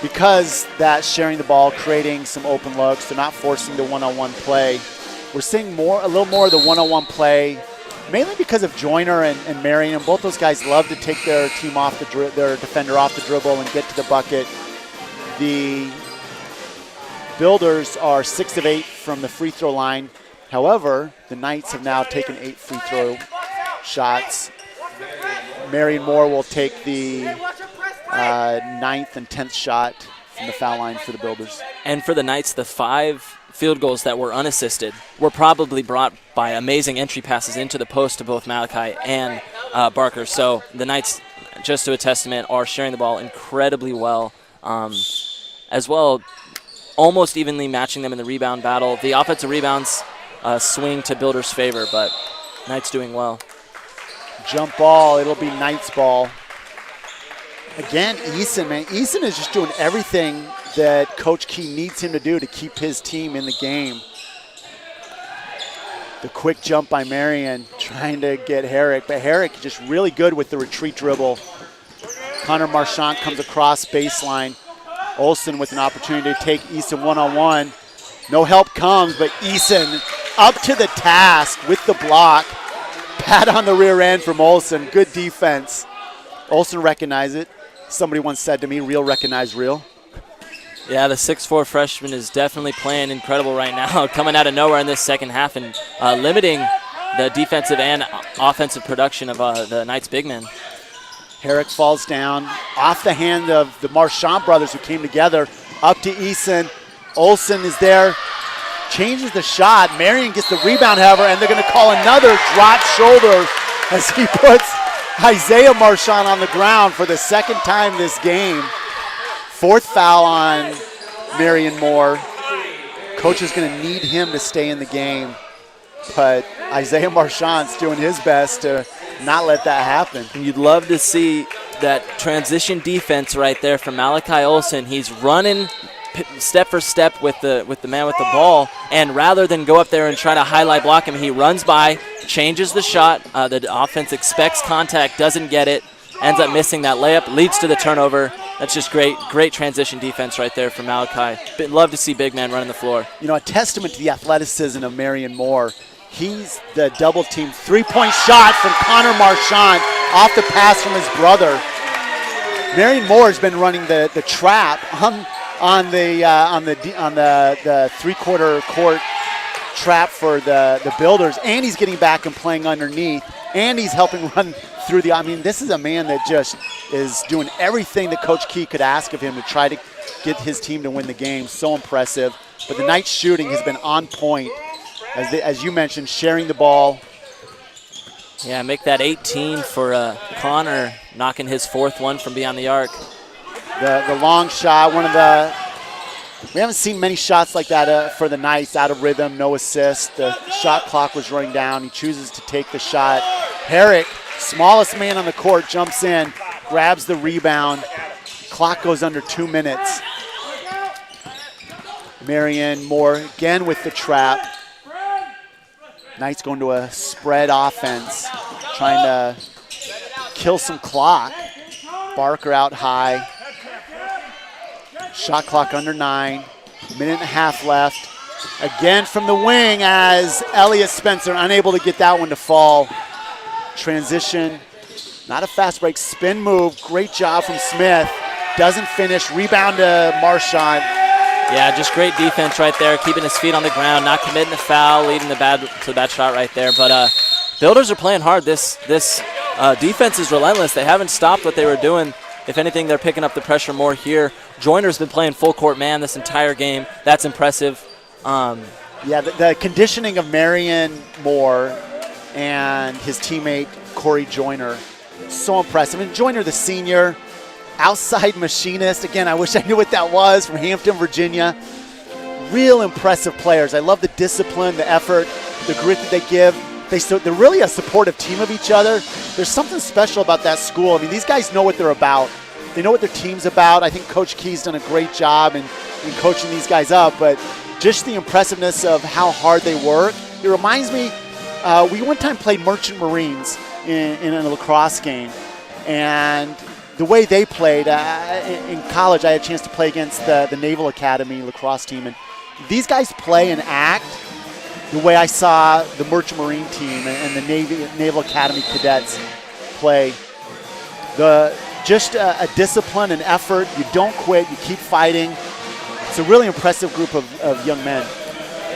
Because that's sharing the ball, creating some open looks, they're not forcing the one-on-one play. We're seeing a little more of the one-on-one play, mainly because of Joyner and Marion. Both those guys love to take their team off their defender off the dribble and get to the bucket. The Builders are 6 of 8 from the free throw line. However, the Knights have now taken 8 free throw shots. Marion Moore will take the 9th and 10th shot from the foul line for the Builders.
And for the Knights, the 5 field goals that were unassisted were probably brought by amazing entry passes into the post to both Malachi and Barker. So the Knights, just to a testament, are sharing the ball incredibly well. As well, almost evenly matching them in the rebound battle. The offensive rebounds swing to Builders' favor, but Knights doing well.
Jump ball, it'll be Knights ball. Again, Eason, man. Eason is just doing everything that Coach Key needs him to do to keep his team in the game. The quick jump by Marion, trying to get Herrick, but Herrick just really good with the retreat dribble. Connor Marchand comes across baseline. Olsen with an opportunity to take Eason one-on-one. No help comes, but Eason up to the task with the block. Pat on the rear end from Olsen. Good defense. Olsen recognized it. Somebody once said to me, real recognize real.
Yeah, the 6'4" freshman is definitely playing incredible right now, coming out of nowhere in this second half and limiting the defensive and offensive production of the Knights big men.
Herrick falls down off the hand of the Marchand brothers who came together. Up to Eason. Olsen is there, changes the shot. Marion gets the rebound, however, and they're going to call another drop shoulder as he puts Isaiah Marchand on the ground for the second time this game. 4th foul on Marion Moore. Coach is going to need him to stay in the game, but Isaiah Marchand's doing his best to not let that happen.
You'd love to see that transition defense right there from Malachi Olsen. He's running step for step with the man with the ball, and rather than go up there and try to highlight block him, he runs by, changes the shot. The offense expects contact, doesn't get it, ends up missing that layup, leads to the turnover. That's just great transition defense right there from Malachi. Love to see big man running the floor.
You know, a testament to the athleticism of Marion Moore. He's the double team 3-point shot from Connor Marchand off the pass from his brother. Marion Moore has been running the trap on the three-quarter court trap for the Builders, and he's getting back and playing underneath, and he's helping run through the. I mean, this is a man that just is doing everything that Coach Key could ask of him to try to get his team to win the game. So impressive. But the Knights shooting has been on point, as you mentioned, sharing the ball.
Yeah, make that 18 for Connor, knocking his 4th one from beyond the arc.
The long shot, one of the We haven't seen many shots like that for the Knights, out of rhythm, no assist. The shot clock was running down. He chooses to take the shot. Herrick, smallest man on the court, jumps in, grabs the rebound. Clock goes under 2 minutes. Marion Moore again with the trap. Knights going to a spread offense, trying to kill some clock. Barker out high. Shot clock under 9. Minute and a half left. Again from the wing as Elliott Spencer unable to get that one to fall. Transition, not a fast break, spin move. Great job from Smith. Doesn't finish. Rebound to Marchand.
Yeah, just great defense right there, keeping his feet on the ground, not committing the foul, leading to the bad shot right there. But Builders are playing hard. This defense is relentless. They haven't stopped what they were doing. If anything, they're picking up the pressure more here. Joyner's been playing full court man this entire game. That's impressive.
Yeah, the conditioning of Marion Moore and his teammate Corey Joyner, so impressive. And Joyner, the senior, outside machinist. Again, I wish I knew what that was, from Hampton, Virginia. Real impressive players. I love the discipline, the effort, the grit that they give. They're really a supportive team of each other. There's something special about that school. I mean, these guys know what they're about. They know what their team's about. I think Coach Key's done a great job in coaching these guys up, but just the impressiveness of how hard they work. It reminds me, we one time played Merchant Marines in a lacrosse game, and the way they played, in college I had a chance to play against the Naval Academy lacrosse team, and these guys play and act the way I saw the Merchant Marine team and the Naval Academy cadets play. Just a discipline and effort. You don't quit, you keep fighting. It's a really impressive group of young men.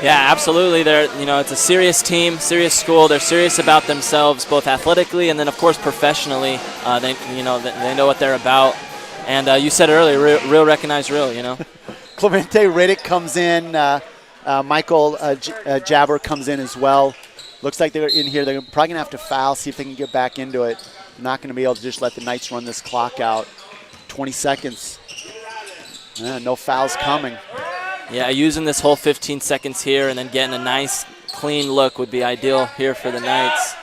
Yeah, absolutely. It's a serious team, serious school. They're serious about themselves, both athletically and then, of course, professionally. They know what they're about. And you said it earlier, real recognize real,
Clemente Riddick comes in. Michael Jabber comes in as well. Looks like they're in here. They're probably going to have to foul, see if they can get back into it. Not going to be able to just let the Knights run this clock out. 20 seconds. No fouls coming.
Yeah, using this whole 15 seconds here and then getting a nice, clean look would be ideal here for the Knights.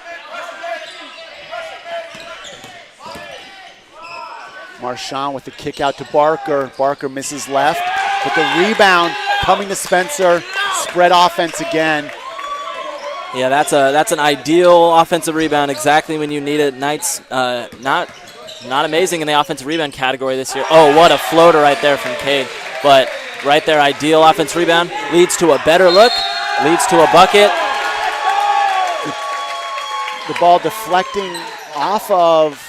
Marchand with the kick out to Barker. Barker misses left, but the rebound coming to Spencer. Spread offense again.
Yeah, that's an ideal offensive rebound, exactly when you need it. Knights not amazing in the offensive rebound category this year. Oh, what a floater right there from Cade. But right there, ideal offensive rebound, leads to a better look, leads to a bucket.
The ball deflecting off of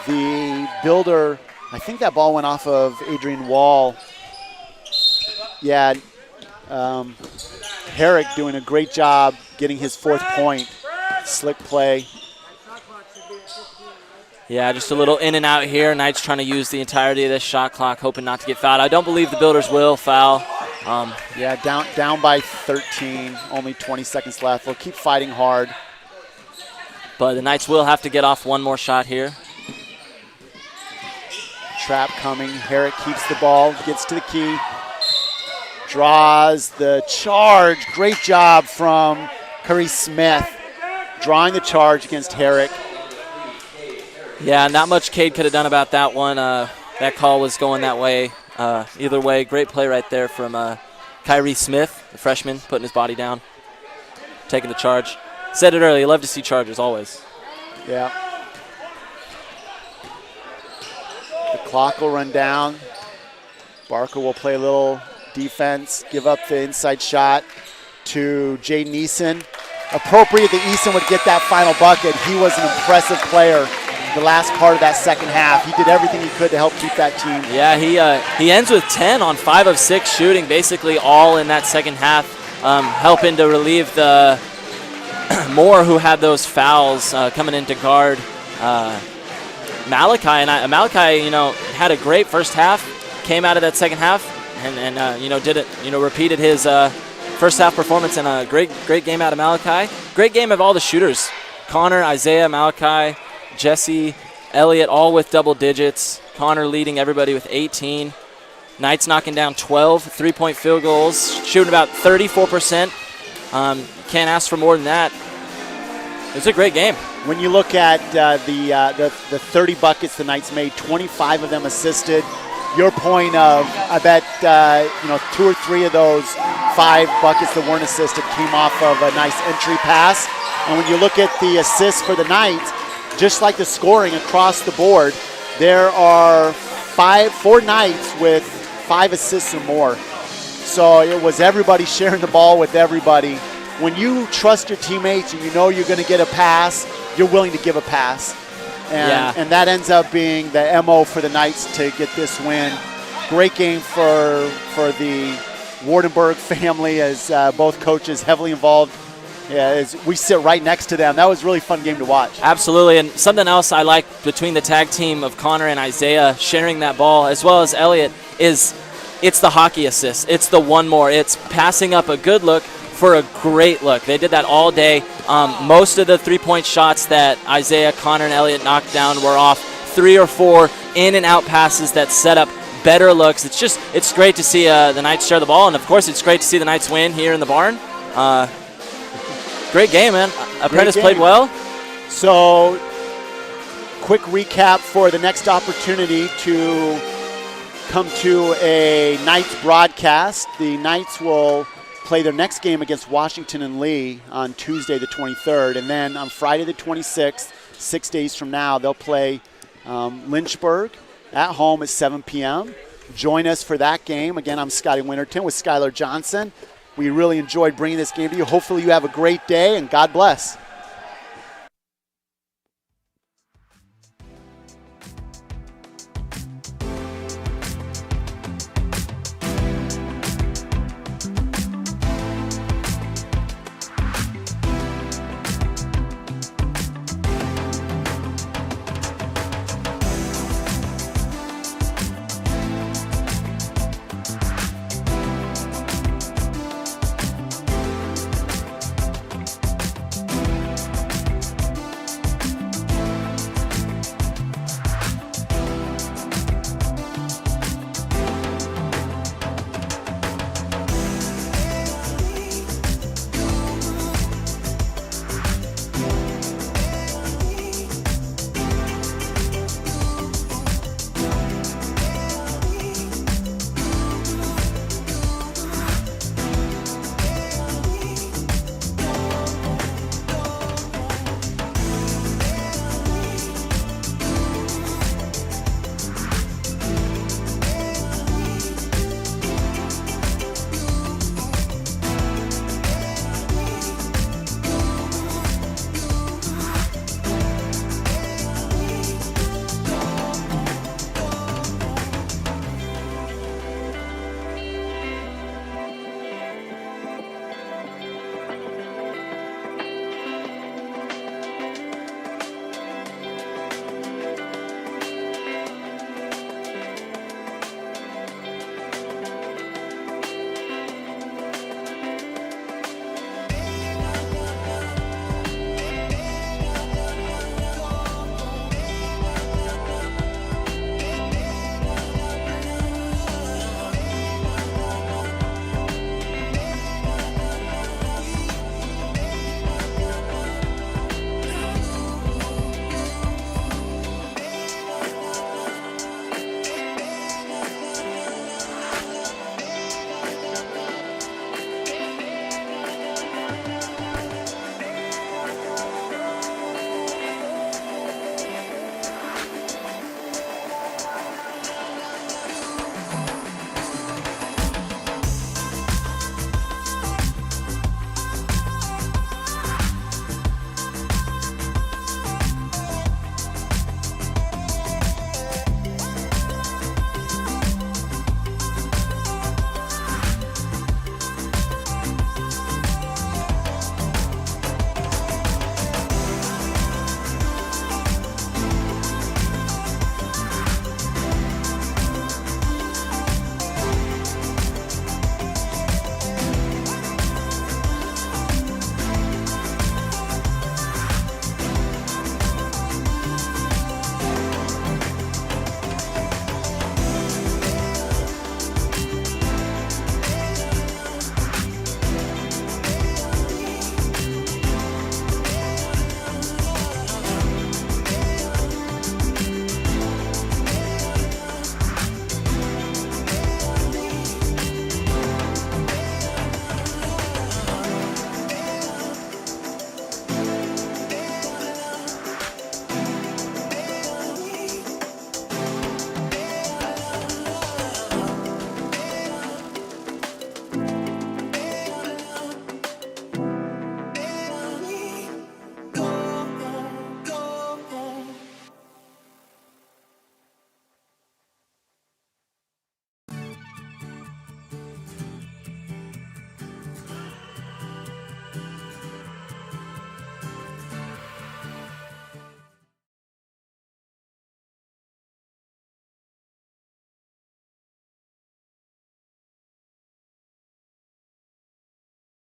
the Builder. I think that ball went off of Adrian Wall. Yeah, Herrick doing a great job getting his 4th point. Slick play.
Yeah, just a little in and out here. Knights trying to use the entirety of this shot clock, hoping not to get fouled. I don't believe the Builders will foul.
Yeah, down by 13, only 20 seconds left. They'll keep fighting hard.
But the Knights will have to get off one more shot here.
Trap coming. Herrick keeps the ball, gets to the key. Draws the charge. Great job from Curry Smith, drawing the charge against Herrick.
Yeah, not much Cade could have done about that one. That call was going that way. Either way, great play right there from Kyrie Smith, the freshman, putting his body down, taking the charge. Said it earlier, you love to see charges, always.
Yeah. The clock will run down. Barker will play a little defense, give up the inside shot to Jaden Eason. Appropriate that Eason would get that final bucket. He was an impressive player the last part of that second half. He did everything he could to help keep that team.
Yeah, he ends with 10 on 5 of 6 shooting, basically all in that second half, helping to relieve the Moore, who had those fouls coming in to guard Malachi. And Malachi, had a great first half, came out of that second half, and repeated his first half performance, and a great game out of Malachi. Great game of all the shooters. Connor, Isaiah, Malachi, Jesse, Elliott, all with double digits. Connor leading everybody with 18. Knights knocking down 12 three-point field goals, shooting about 34%. Can't ask for more than that. It was a great game.
When you look at the 30 buckets the Knights made, 25 of them assisted. Your point of, I bet, 2 or 3 of those 5 buckets that weren't assisted came off of a nice entry pass. And when you look at the assists for the Knights, just like the scoring across the board, there are 4 Knights with 5 assists or more. So it was everybody sharing the ball with everybody. When you trust your teammates and you know you're going to get a pass, you're willing to give a pass. And that ends up being the MO for the Knights to get this win. Great game for the Wardenberg family, as both coaches heavily involved. As we sit right next to them. That was a really fun game to watch.
Absolutely, and something else I like between the tag team of Connor and Isaiah sharing that ball, as well as Elliott, is it's the hockey assist. It's the one more. It's passing up a good look for a great look. They did that all day. Most of the three-point shots that Isaiah, Connor, and Elliott knocked down were off 3 or 4 in and out passes that set up better looks. It's great to see the Knights share the ball, and of course it's great to see the Knights win here in the barn. Great game, man. Apprentice played well.
So, quick recap for the next opportunity to come to a Knights broadcast. The Knights will play their next game against Washington and Lee on Tuesday the 23rd. And then on Friday the 26th, 6 days from now, they'll play Lynchburg at home at 7 p.m. Join us for that game. Again, I'm Scotty Winterton with Skylar Johnson. We really enjoyed bringing this game to you. Hopefully you have a great day, and God bless.